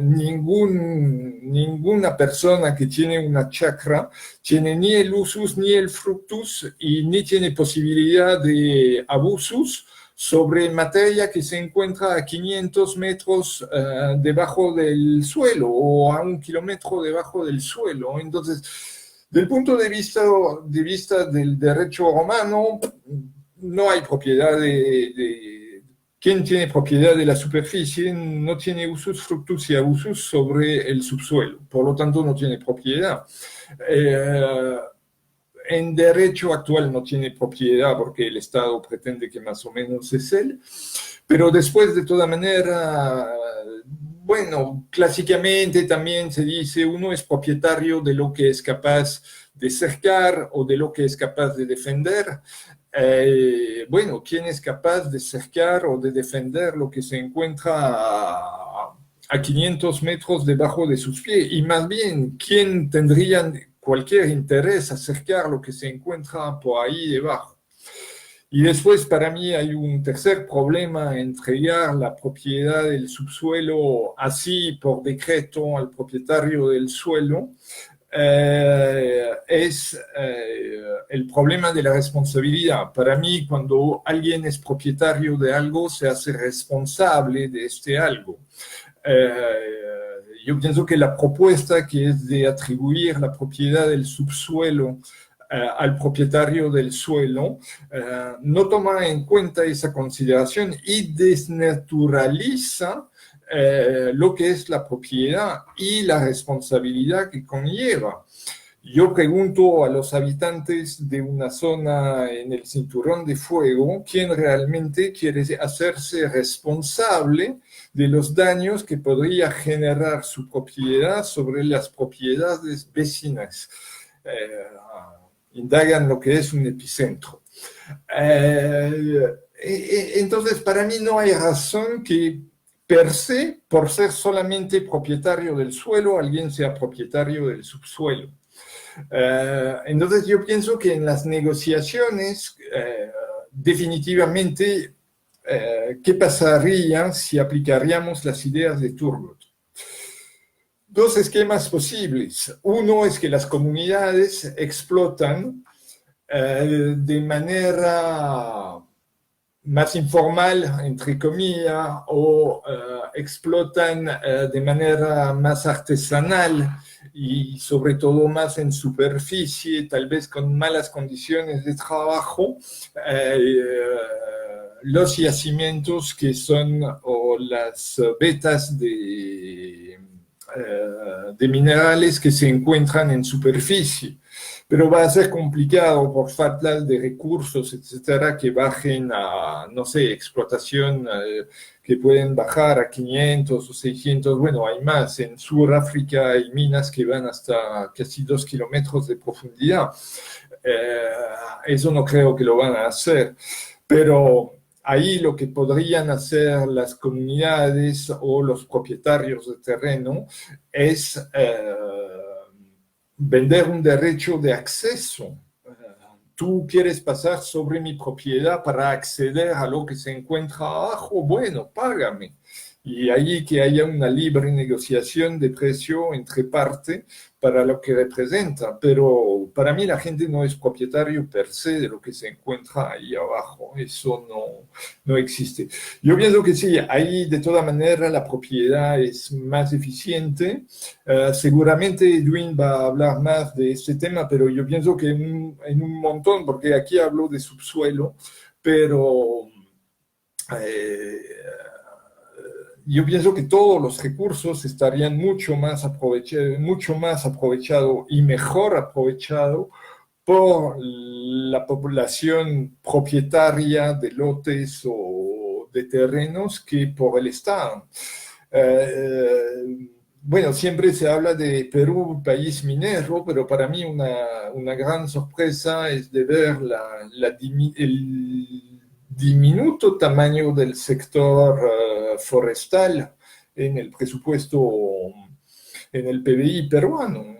Ninguna persona que tiene una chacra tiene ni el usus ni el fructus y ni tiene posibilidad de abusos sobre materia que se encuentra a 500 metros debajo del suelo o a 1 kilómetro debajo del suelo. Entonces, del punto de vista del derecho romano, no hay propiedad quien tiene propiedad de la superficie no tiene usus, fructus y abusus sobre el subsuelo, por lo tanto no tiene propiedad. En derecho actual no tiene propiedad porque el Estado pretende que más o menos es él, pero después de toda manera, bueno, clásicamente también se dice uno es propietario de lo que es capaz de cercar o de lo que es capaz de defender. Bueno, ¿quién es capaz de cercar o de defender lo que se encuentra a 500 metros debajo de sus pies? Y más bien, ¿quién tendría cualquier interés a cercar lo que se encuentra por ahí debajo? Y después, para mí, hay un tercer problema: entregar la propiedad del subsuelo así por decreto al propietario del suelo. Es el problema de la responsabilidad. Para mí, cuando alguien es propietario de algo, se hace responsable de este algo. Yo pienso que la propuesta que es de atribuir la propiedad del subsuelo al propietario del suelo no toma en cuenta esa consideración y desnaturaliza lo que es la propiedad y la responsabilidad que conlleva. Yo pregunto a los habitantes de una zona en el cinturón de fuego quién realmente quiere hacerse responsable de los daños que podría generar su propiedad sobre las propiedades vecinas. Indagan lo que es un epicentro. Entonces, para mí no hay razón que per se, por ser solamente propietario del suelo, alguien sea propietario del subsuelo. Entonces yo pienso que en las negociaciones, definitivamente, ¿qué pasaría si aplicaríamos las ideas de Turgot? Dos esquemas posibles. Uno es que las comunidades explotan de manera más informal, entre comillas, o explotan de manera más artesanal y sobre todo más en superficie, tal vez con malas condiciones de trabajo, los yacimientos que son o las vetas de minerales que se encuentran en superficie. Pero va a ser complicado por falta de recursos, etcétera, que bajen a, no sé, explotación que pueden bajar a 500 o 600, bueno, hay más. En Sudáfrica hay minas que van hasta casi 2 kilómetros de profundidad. Eso no creo que lo van a hacer, pero ahí lo que podrían hacer las comunidades o los propietarios de terreno es vender un derecho de acceso. Tú quieres pasar sobre mi propiedad para acceder a lo que se encuentra abajo, bueno, págame. Y ahí que haya una libre negociación de precio entre partes para lo que representa. Pero para mí la gente no es propietario per se de lo que se encuentra ahí abajo. Eso no existe. Yo pienso que sí, ahí de toda manera la propiedad es más eficiente. Seguramente Edwin va a hablar más de este tema, pero yo pienso que en un montón, porque aquí hablo de subsuelo, pero yo pienso que todos los recursos estarían mucho más aprovechado y mejor aprovechado por la población propietaria de lotes o de terrenos que por el Estado. Bueno, siempre se habla de Perú, país minero, pero para mí una gran sorpresa es de ver el diminuto tamaño del sector forestal en el presupuesto, en el PBI peruano.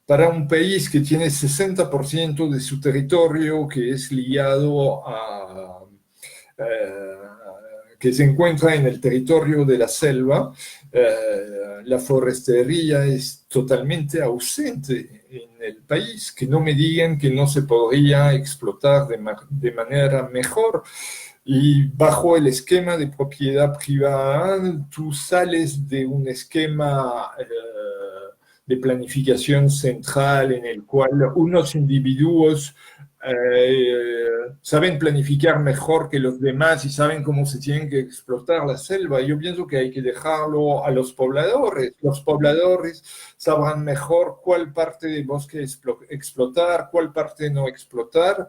Para un país que tiene 60% de su territorio que es ligado a que se encuentra en el territorio de la selva. La forestería es totalmente ausente en el país, que no me digan que no se podría explotar de manera mejor. Y bajo el esquema de propiedad privada, tú sales de un esquema de planificación central en el cual unos individuos saben planificar mejor que los demás y saben cómo se tienen que explotar la selva. Yo pienso que hay que dejarlo a los pobladores. Los pobladores sabrán mejor cuál parte del bosque explotar, cuál parte no explotar.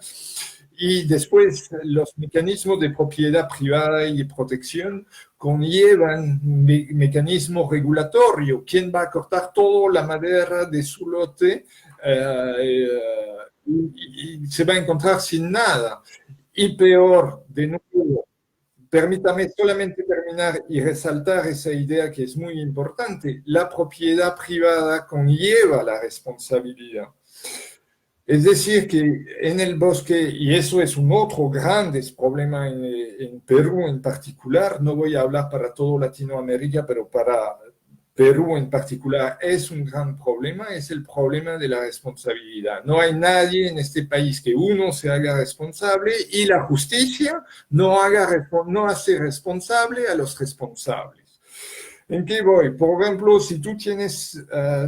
Y después los mecanismos de propiedad privada y de protección conllevan mecanismo regulatorio. ¿Quién va a cortar toda la madera de su lote? Y se va a encontrar sin nada. Y peor, de nuevo, permítame solamente terminar y resaltar esa idea que es muy importante. La propiedad privada conlleva la responsabilidad. Es decir, que en el bosque, y eso es un otro grande problema en Perú en particular, no voy a hablar para todo Latinoamérica, pero para Perú en particular es un gran problema, es el problema de la responsabilidad. No hay nadie en este país que uno se haga responsable y la justicia no hace responsable a los responsables. ¿En qué voy? Por ejemplo, si tú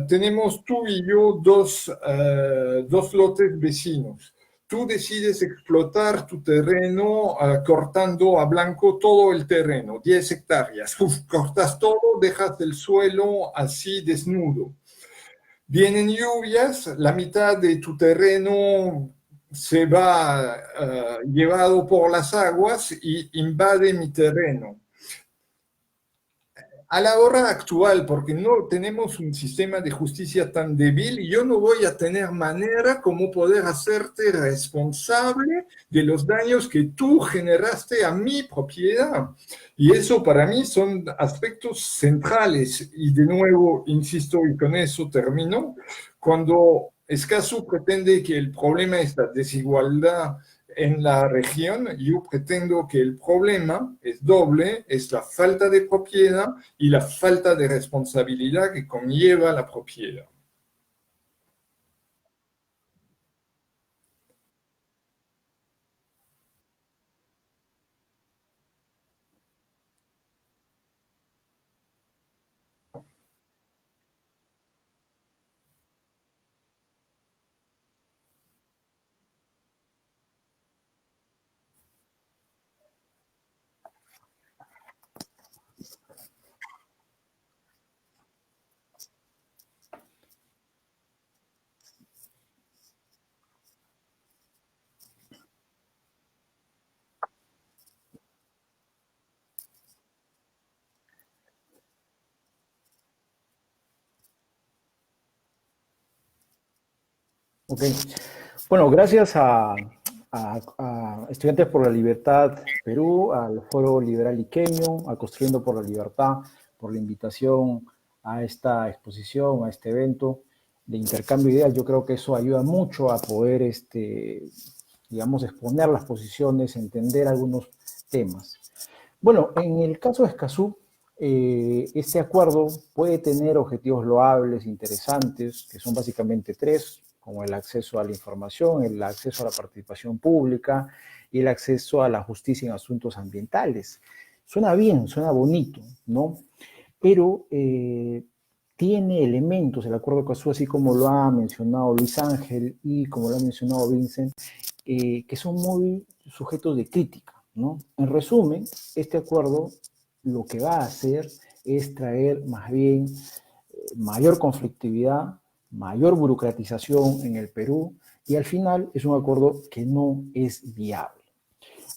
tenemos tú y yo dos lotes vecinos. Tú decides explotar tu terreno cortando a blanco todo el terreno, 10 hectáreas. Cortas todo, dejas el suelo así desnudo. Vienen lluvias, la mitad de tu terreno se va llevado por las aguas y invade mi terreno. A la hora actual, porque no tenemos un sistema de justicia tan débil, yo no voy a tener manera como poder hacerte responsable de los daños que tú generaste a mi propiedad. Y eso para mí son aspectos centrales. Y de nuevo, insisto, y con eso termino, cuando Escazú pretende que el problema es la desigualdad en la región, yo pretendo que el problema es doble, es la falta de propiedad y la falta de responsabilidad que conlleva la propiedad. Ok. Bueno, gracias a Estudiantes por la Libertad Perú, al Foro Liberal Iqueño, a Construyendo por la Libertad, por la invitación a esta exposición, a este evento de intercambio de ideas. Yo creo que eso ayuda mucho a poder, digamos, exponer las posiciones, entender algunos temas. Bueno, en el caso de Escazú, este acuerdo puede tener objetivos loables, interesantes, que son básicamente tres, como el acceso a la información, el acceso a la participación pública y el acceso a la justicia en asuntos ambientales. Suena bien, suena bonito, ¿no? Pero tiene elementos, el acuerdo de Escazú, así como lo ha mencionado Luis Ángel y como lo ha mencionado Vincent, que son muy sujetos de crítica, ¿no? En resumen, este acuerdo lo que va a hacer es traer más bien mayor conflictividad, mayor burocratización en el Perú y al final es un acuerdo que no es viable.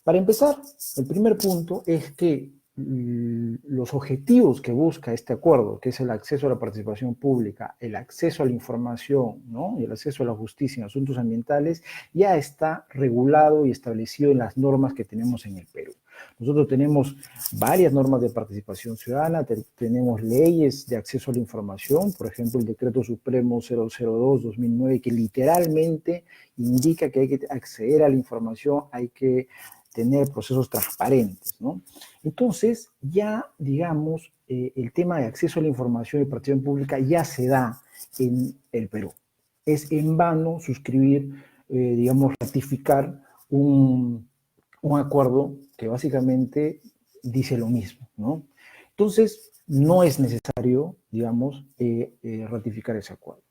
Para empezar, el primer punto es que los objetivos que busca este acuerdo, que es el acceso a la participación pública, el acceso a la información, ¿no? Y el acceso a la justicia en asuntos ambientales, ya está regulado y establecido en las normas que tenemos en el Perú. Nosotros tenemos varias normas de participación ciudadana, tenemos leyes de acceso a la información, por ejemplo, el Decreto Supremo 002-2009, que literalmente indica que hay que acceder a la información, hay que tener procesos transparentes, ¿no? Entonces, ya, digamos, el tema de acceso a la información y participación pública ya se da en el Perú. Es en vano suscribir, digamos, ratificar un acuerdo que básicamente dice lo mismo, ¿no? Entonces, no es necesario, digamos, ratificar ese acuerdo.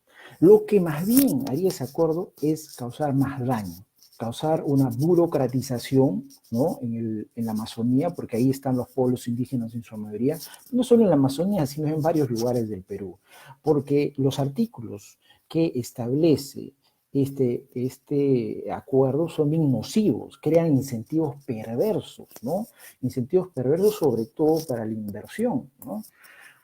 Lo que más bien haría ese acuerdo es causar más daño, causar una burocratización, ¿no? en la Amazonía, porque ahí están los pueblos indígenas en su mayoría, no solo en la Amazonía, sino en varios lugares del Perú, porque los artículos que establece este acuerdo son bien nocivos, crean incentivos perversos, ¿no? Incentivos perversos sobre todo para la inversión, ¿no?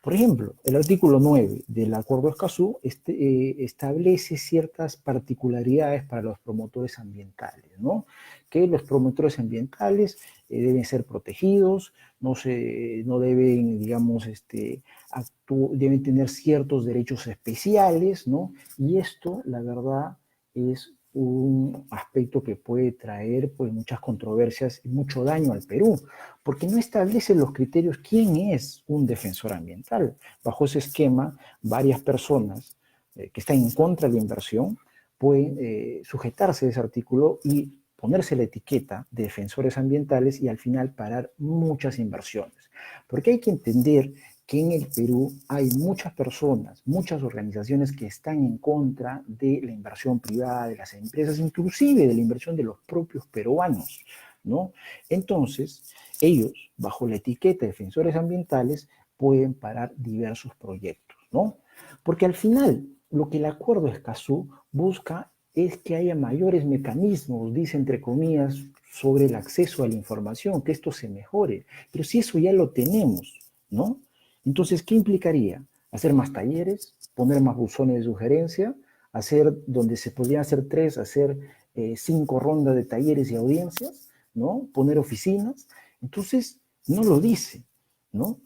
Por ejemplo, el artículo 9 del Acuerdo de Escazú establece ciertas particularidades para los promotores ambientales, ¿no? Que los promotores ambientales deben ser protegidos, no deben, digamos, deben tener ciertos derechos especiales, ¿no? Y esto, la verdad, es un aspecto que puede traer pues, muchas controversias y mucho daño al Perú, porque no establece los criterios quién es un defensor ambiental. Bajo ese esquema, varias personas que están en contra de la inversión pueden sujetarse a ese artículo y ponerse la etiqueta de defensores ambientales y al final parar muchas inversiones. Porque hay que entender que en el Perú hay muchas personas, muchas organizaciones que están en contra de la inversión privada, de las empresas, inclusive de la inversión de los propios peruanos, ¿no? Entonces, ellos, bajo la etiqueta de defensores ambientales, pueden parar diversos proyectos, ¿no? Porque al final, lo que el Acuerdo de Escazú busca es que haya mayores mecanismos, dice entre comillas, sobre el acceso a la información, que esto se mejore. Pero si eso ya lo tenemos, ¿no? Entonces, ¿qué implicaría? Hacer más talleres, poner más buzones de sugerencia, hacer, donde se podrían hacer 3, hacer 5 rondas de talleres y audiencias, ¿no? Poner oficinas. Entonces, no lo dice, ¿no?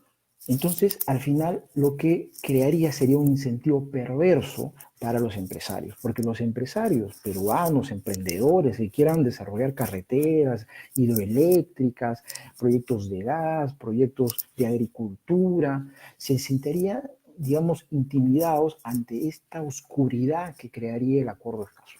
Entonces, al final, lo que crearía sería un incentivo perverso para los empresarios, porque los empresarios peruanos, emprendedores que quieran desarrollar carreteras, hidroeléctricas, proyectos de gas, proyectos de agricultura, se sentirían, digamos, intimidados ante esta oscuridad que crearía el Acuerdo de Escazú.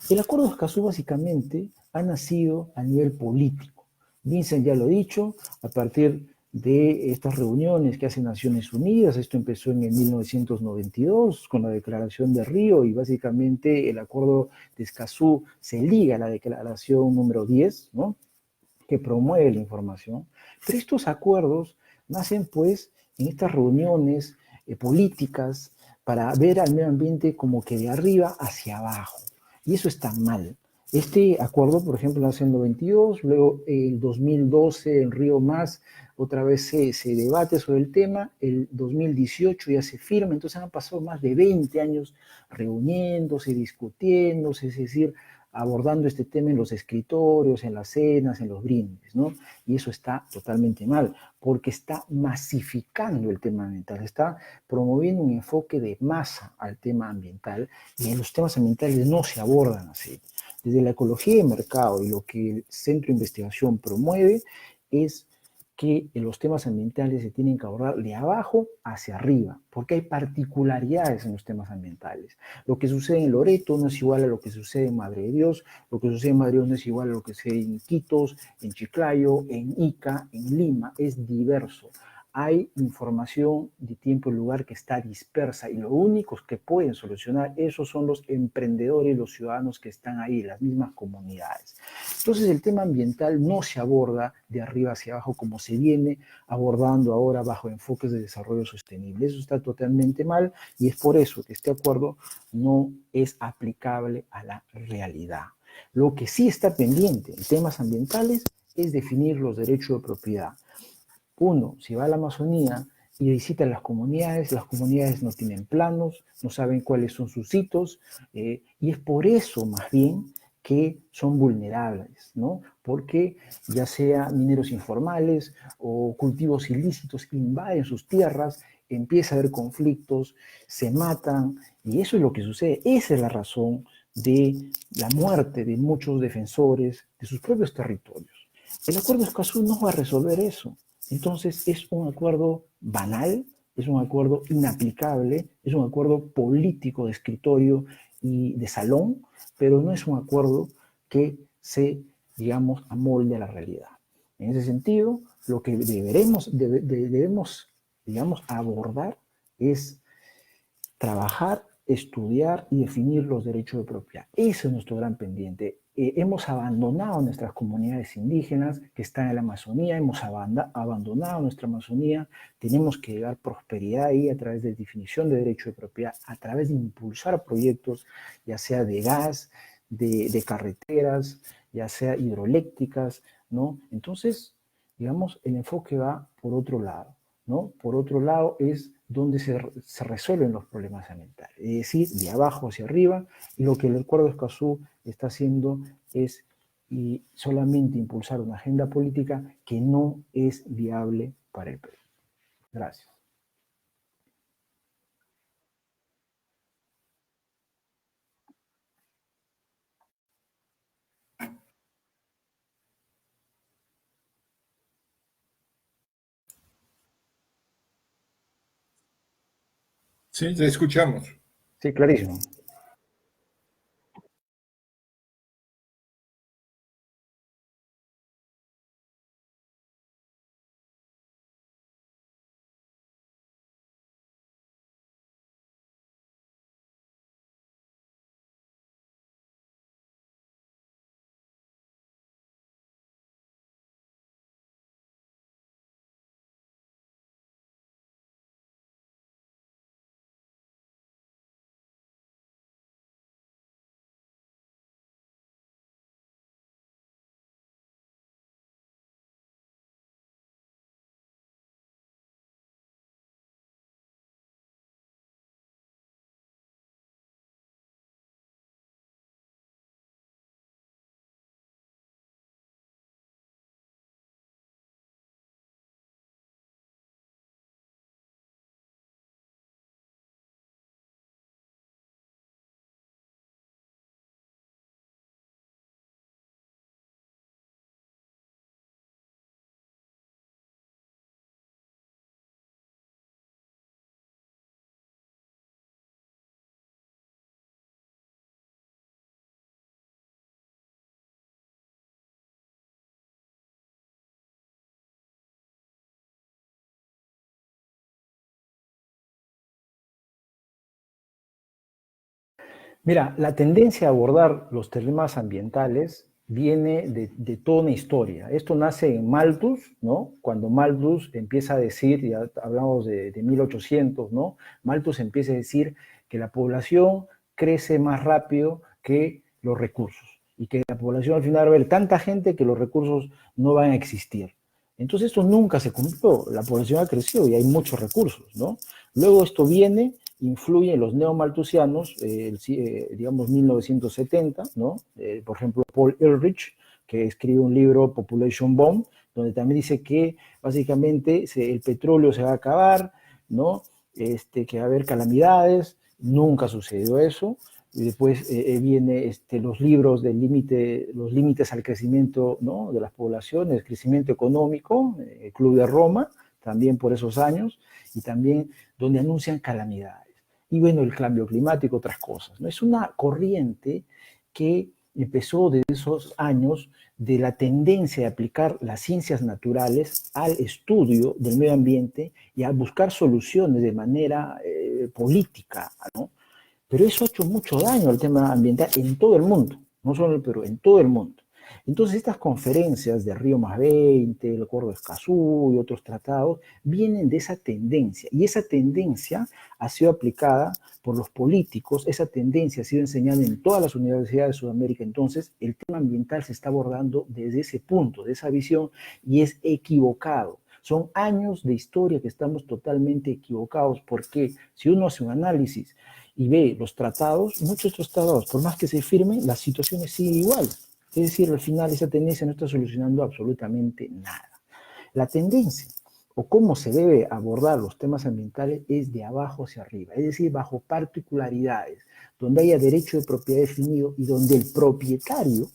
El Acuerdo de Escazú básicamente ha nacido a nivel político. Vincent ya lo ha dicho, a partir de estas reuniones que hacen Naciones Unidas. Esto empezó en el 1992 con la Declaración de Río y básicamente el Acuerdo de Escazú se liga a la Declaración número 10, ¿no? Que promueve la información. Pero estos acuerdos nacen pues en estas reuniones políticas para ver al medio ambiente como que de arriba hacia abajo. Y eso está mal. Este acuerdo, por ejemplo, nace en el 92, luego el 2012 en Río Más otra vez se debate sobre el tema, el 2018 ya se firma, entonces han pasado más de 20 años reuniéndose, discutiéndose, es decir, abordando este tema en los escritorios, en las cenas, en los brindis, ¿no? Y eso está totalmente mal, porque está masificando el tema ambiental, está promoviendo un enfoque de masa al tema ambiental, y en los temas ambientales no se abordan así. Desde la ecología de mercado y lo que el Centro de Investigación promueve es que los temas ambientales se tienen que abordar de abajo hacia arriba, porque hay particularidades en los temas ambientales. Lo que sucede en Loreto no es igual a lo que sucede en Madre de Dios, lo que sucede en Madre de Dios no es igual a lo que sucede en Iquitos, en Chiclayo, en Ica, en Lima, es diverso. Hay información de tiempo y lugar que está dispersa y los únicos que pueden solucionar eso son los emprendedores, los ciudadanos que están ahí, las mismas comunidades. Entonces el tema ambiental no se aborda de arriba hacia abajo como se viene abordando ahora bajo enfoques de desarrollo sostenible. Eso está totalmente mal y es por eso que este acuerdo no es aplicable a la realidad. Lo que sí está pendiente en temas ambientales es definir los derechos de propiedad. Uno, si va a la Amazonía y visita las comunidades no tienen planos, no saben cuáles son sus hitos, y es por eso más bien que son vulnerables, ¿no? Porque ya sea mineros informales o cultivos ilícitos invaden sus tierras, empieza a haber conflictos, se matan, y eso es lo que sucede. Esa es la razón de la muerte de muchos defensores de sus propios territorios. El acuerdo de Escazú no va a resolver eso. Entonces es un acuerdo banal, es un acuerdo inaplicable, es un acuerdo político de escritorio y de salón, pero no es un acuerdo que se, digamos, amolde a la realidad. En ese sentido, lo que debemos, digamos, abordar es trabajar, estudiar y definir los derechos de propiedad. Ese es nuestro gran pendiente. Hemos abandonado nuestras comunidades indígenas que están en la Amazonía, hemos abandonado nuestra Amazonía, tenemos que llevar prosperidad ahí a través de definición de derecho de propiedad, a través de impulsar proyectos, ya sea de gas, de carreteras, ya sea hidroeléctricas, ¿no? Entonces, digamos, el enfoque va por otro lado, ¿no? Por otro lado es donde se resuelven los problemas ambientales, es decir, de abajo hacia arriba, y lo que el Acuerdo de Escazú está haciendo es solamente impulsar una agenda política que no es viable para el Perú. Gracias. Sí, te escuchamos. Sí, clarísimo. Mira, la tendencia a abordar los temas ambientales viene de toda una historia. Esto nace en Malthus, ¿no? Cuando Malthus empieza a decir, ya hablamos de 1800, ¿no? Malthus empieza a decir que la población crece más rápido que los recursos y que la población al final va a haber tanta gente que los recursos no van a existir. Entonces esto nunca se cumplió, la población ha crecido y hay muchos recursos, ¿no? Luego esto viene, influye en los neomalthusianos, digamos 1970, ¿no? Por ejemplo, Paul Ehrlich, que escribe un libro, Population Bomb, donde también dice que básicamente el petróleo se va a acabar, ¿no? Que va a haber calamidades, nunca sucedió eso. Y después viene los libros del límite, los límites al crecimiento, ¿no? De las poblaciones, el crecimiento económico, el Club de Roma, también por esos años, y también donde anuncian calamidades. Y bueno, el cambio climático, otras cosas, ¿no? Es una corriente que empezó desde esos años de la tendencia de aplicar las ciencias naturales al estudio del medio ambiente y a buscar soluciones de manera política, ¿no? Pero eso ha hecho mucho daño al tema ambiental en todo el mundo, no solo en el Perú, en todo el mundo. Entonces estas conferencias de Río +20, el Acuerdo de Escazú y otros tratados vienen de esa tendencia, y esa tendencia ha sido aplicada por los políticos, esa tendencia ha sido enseñada en todas las universidades de Sudamérica. Entonces el tema ambiental se está abordando desde ese punto, de esa visión, y es equivocado. Son años de historia que estamos totalmente equivocados, porque si uno hace un análisis y ve los tratados, muchos de estos tratados, por más que se firmen, la situación sigue igual. Es decir, al final esa tendencia no está solucionando absolutamente nada. La tendencia o cómo se debe abordar los temas ambientales es de abajo hacia arriba, es decir, bajo particularidades, donde haya derecho de propiedad definido y donde el propietario,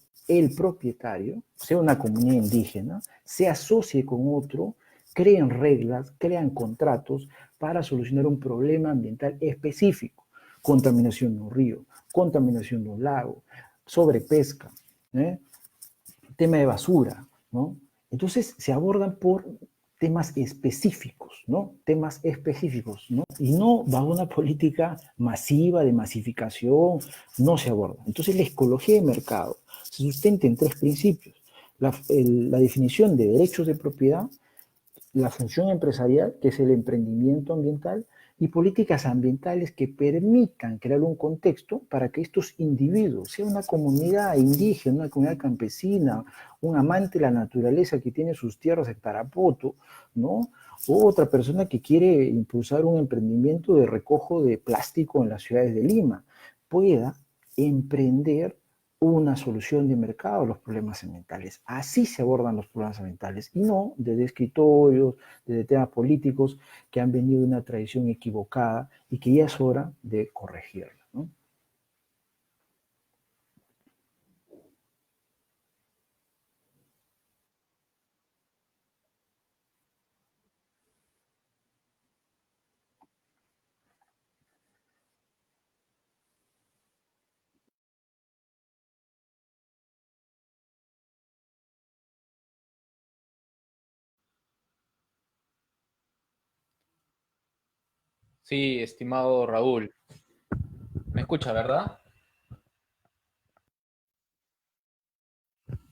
sea una comunidad indígena, se asocie con otro, creen reglas, crean contratos para solucionar un problema ambiental específico. Contaminación de un río, contaminación de un lago, sobrepesca, tema de basura, ¿no? Entonces se abordan por temas específicos, ¿no? Temas específicos, ¿no? Y no bajo una política masiva de masificación, no se aborda. Entonces la ecología de mercado se sustenta en tres principios. La definición de derechos de propiedad, la función empresarial, que es el emprendimiento ambiental, y políticas ambientales que permitan crear un contexto para que estos individuos, sea una comunidad indígena, una comunidad campesina, un amante de la naturaleza que tiene sus tierras en Tarapoto, ¿no? O otra persona que quiere impulsar un emprendimiento de recojo de plástico en las ciudades de Lima, pueda emprender una solución de mercado a los problemas ambientales. Así se abordan los problemas ambientales y no desde escritorios, desde temas políticos que han venido de una tradición equivocada y que ya es hora de corregirla, ¿no? Sí, estimado Raúl. ¿Me escucha, verdad?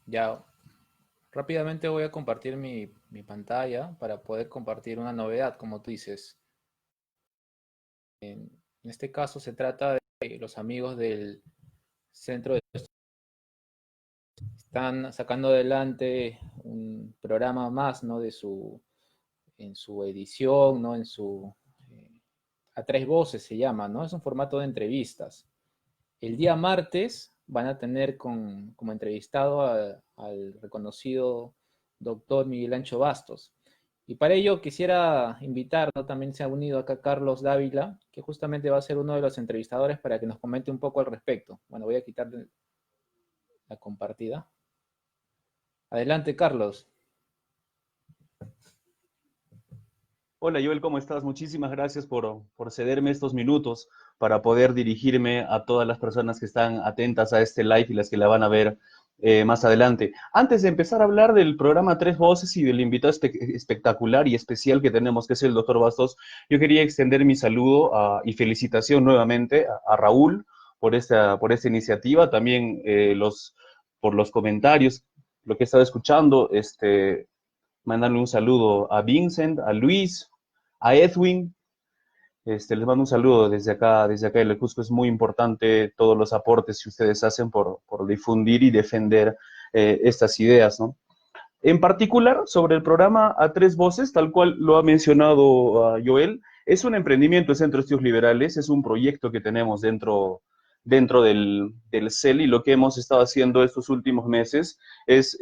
Ya, rápidamente voy a compartir mi pantalla para poder compartir una novedad, como tú dices. En este caso se trata de los amigos del Centro de están sacando adelante un programa más, ¿no? En su edición, ¿no? A tres voces se llama, ¿no? Es un formato de entrevistas. El día martes van a tener como entrevistado al reconocido doctor Miguel Ancho Bastos. Y para ello quisiera invitar, ¿no? También se ha unido acá Carlos Dávila, que justamente va a ser uno de los entrevistadores para que nos comente un poco al respecto. Bueno, voy a quitarle la compartida. Adelante, Carlos. Hola Joel, ¿cómo estás? Muchísimas gracias por cederme estos minutos para poder dirigirme a todas las personas que están atentas a este live y las que la van a ver más adelante. Antes de empezar a hablar del programa Tres Voces y del invitado espectacular y especial que tenemos, que es el doctor Bastos, yo quería extender mi saludo y felicitación nuevamente a Raúl por esta iniciativa, también por los comentarios, lo que he estado escuchando, mandarle un saludo a Vincent, a Luis, a Edwin. Les mando un saludo desde acá de El Cusco. Es muy importante todos los aportes que ustedes hacen por difundir y defender estas ideas, ¿no? En particular, sobre el programa A Tres Voces, tal cual lo ha mencionado Joel, es un emprendimiento del Centro de Estudios Liberales, es un proyecto que tenemos dentro del CEL, y lo que hemos estado haciendo estos últimos meses es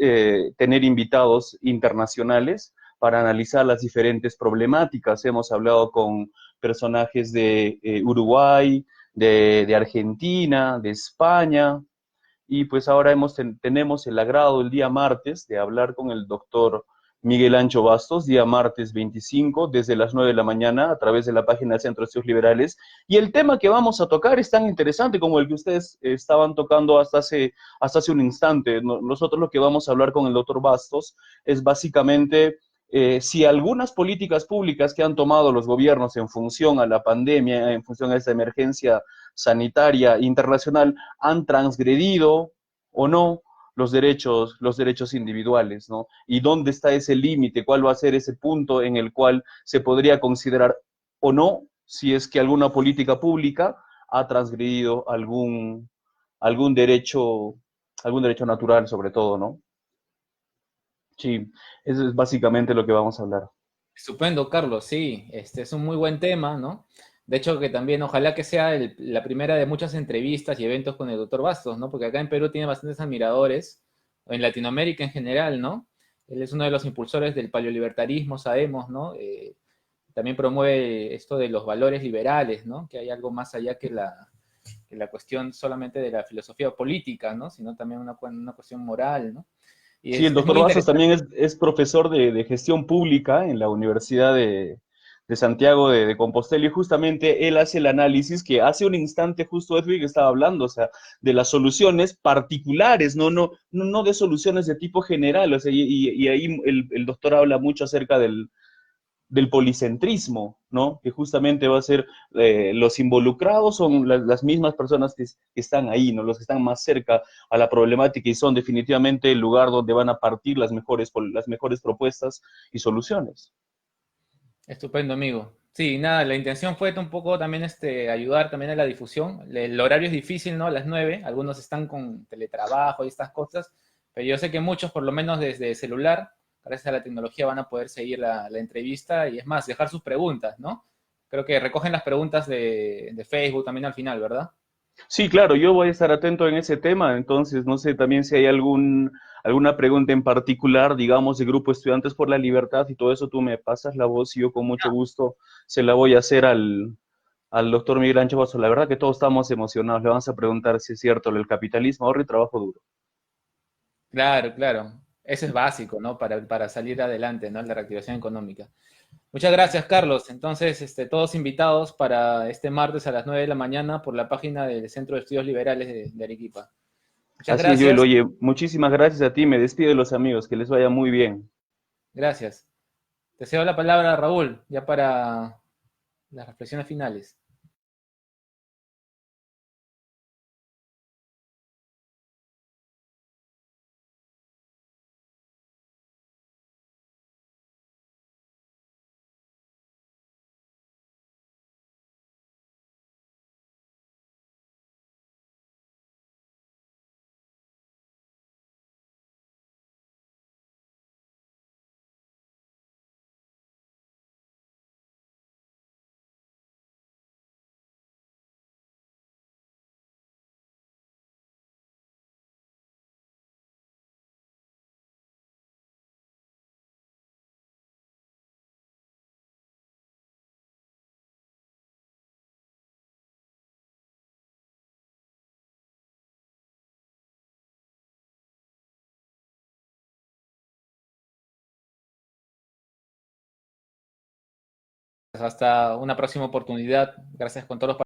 tener invitados internacionales para analizar las diferentes problemáticas. Hemos hablado con personajes de Uruguay, de Argentina, de España, y pues ahora tenemos el agrado el día martes de hablar con el doctor Miguel Ancho Bastos, día martes 25, desde las 9 de la mañana, a través de la página del Centro de Estudios Liberales. Y el tema que vamos a tocar es tan interesante como el que ustedes estaban tocando hasta hace un instante. Nosotros lo que vamos a hablar con el doctor Bastos es básicamente si algunas políticas públicas que han tomado los gobiernos en función a la pandemia, en función a esta emergencia sanitaria internacional, han transgredido o no los derechos individuales, ¿no? Y dónde está ese límite, cuál va a ser ese punto en el cual se podría considerar o no si es que alguna política pública ha transgredido algún derecho natural, sobre todo, ¿no? Sí, eso es básicamente lo que vamos a hablar. Estupendo, Carlos, sí, este es un muy buen tema, ¿no? De hecho, que también ojalá que sea la primera de muchas entrevistas y eventos con el doctor Bastos, ¿no? Porque acá en Perú tiene bastantes admiradores, o en Latinoamérica en general, ¿no? Él es uno de los impulsores del paleolibertarismo, sabemos, ¿no? También promueve esto de los valores liberales, ¿no? Que hay algo más allá que la cuestión solamente de la filosofía política, ¿no? Sino también una cuestión moral, ¿no? Y Sí, el es doctor muy Vasos interesante. también es profesor de gestión pública en la Universidad de Santiago de Compostela y justamente él hace el análisis que hace un instante justo Edwin que estaba hablando, o sea, de las soluciones particulares, no de soluciones de tipo general, o sea, y ahí el doctor habla mucho acerca del policentrismo, ¿no? Que justamente va a ser los involucrados son las mismas personas que están ahí, ¿no? Los que están más cerca a la problemática y son definitivamente el lugar donde van a partir las mejores propuestas y soluciones. Estupendo, amigo. Sí, nada, la intención fue un poco también ayudar también a la difusión. El horario es difícil, ¿no? A las 9, algunos están con teletrabajo y estas cosas, pero yo sé que muchos, por lo menos desde celular, gracias a la tecnología, van a poder seguir la entrevista y es más, dejar sus preguntas, ¿no? Creo que recogen las preguntas de Facebook también al final, ¿verdad? Sí, claro, yo voy a estar atento en ese tema, entonces no sé también si hay alguna pregunta en particular, digamos, de Grupo Estudiantes por la Libertad y todo eso, tú me pasas la voz y yo con mucho gusto se la voy a hacer al doctor Miguel Ancho Basso. La verdad que todos estamos emocionados, le vamos a preguntar si es cierto lo del capitalismo, ahorro y trabajo duro. Claro, claro. Eso es básico, ¿no? Para salir adelante, ¿no? La reactivación económica. Muchas gracias, Carlos. Entonces, todos invitados para este martes a las 9 de la mañana por la página del Centro de Estudios Liberales de Arequipa. Muchas Así es, Joel, gracias. oye, muchísimas gracias a ti, me despido de los amigos, que les vaya muy bien. Gracias. Te cedo la palabra, Raúl, ya para las reflexiones finales. Hasta una próxima oportunidad. Gracias con todos los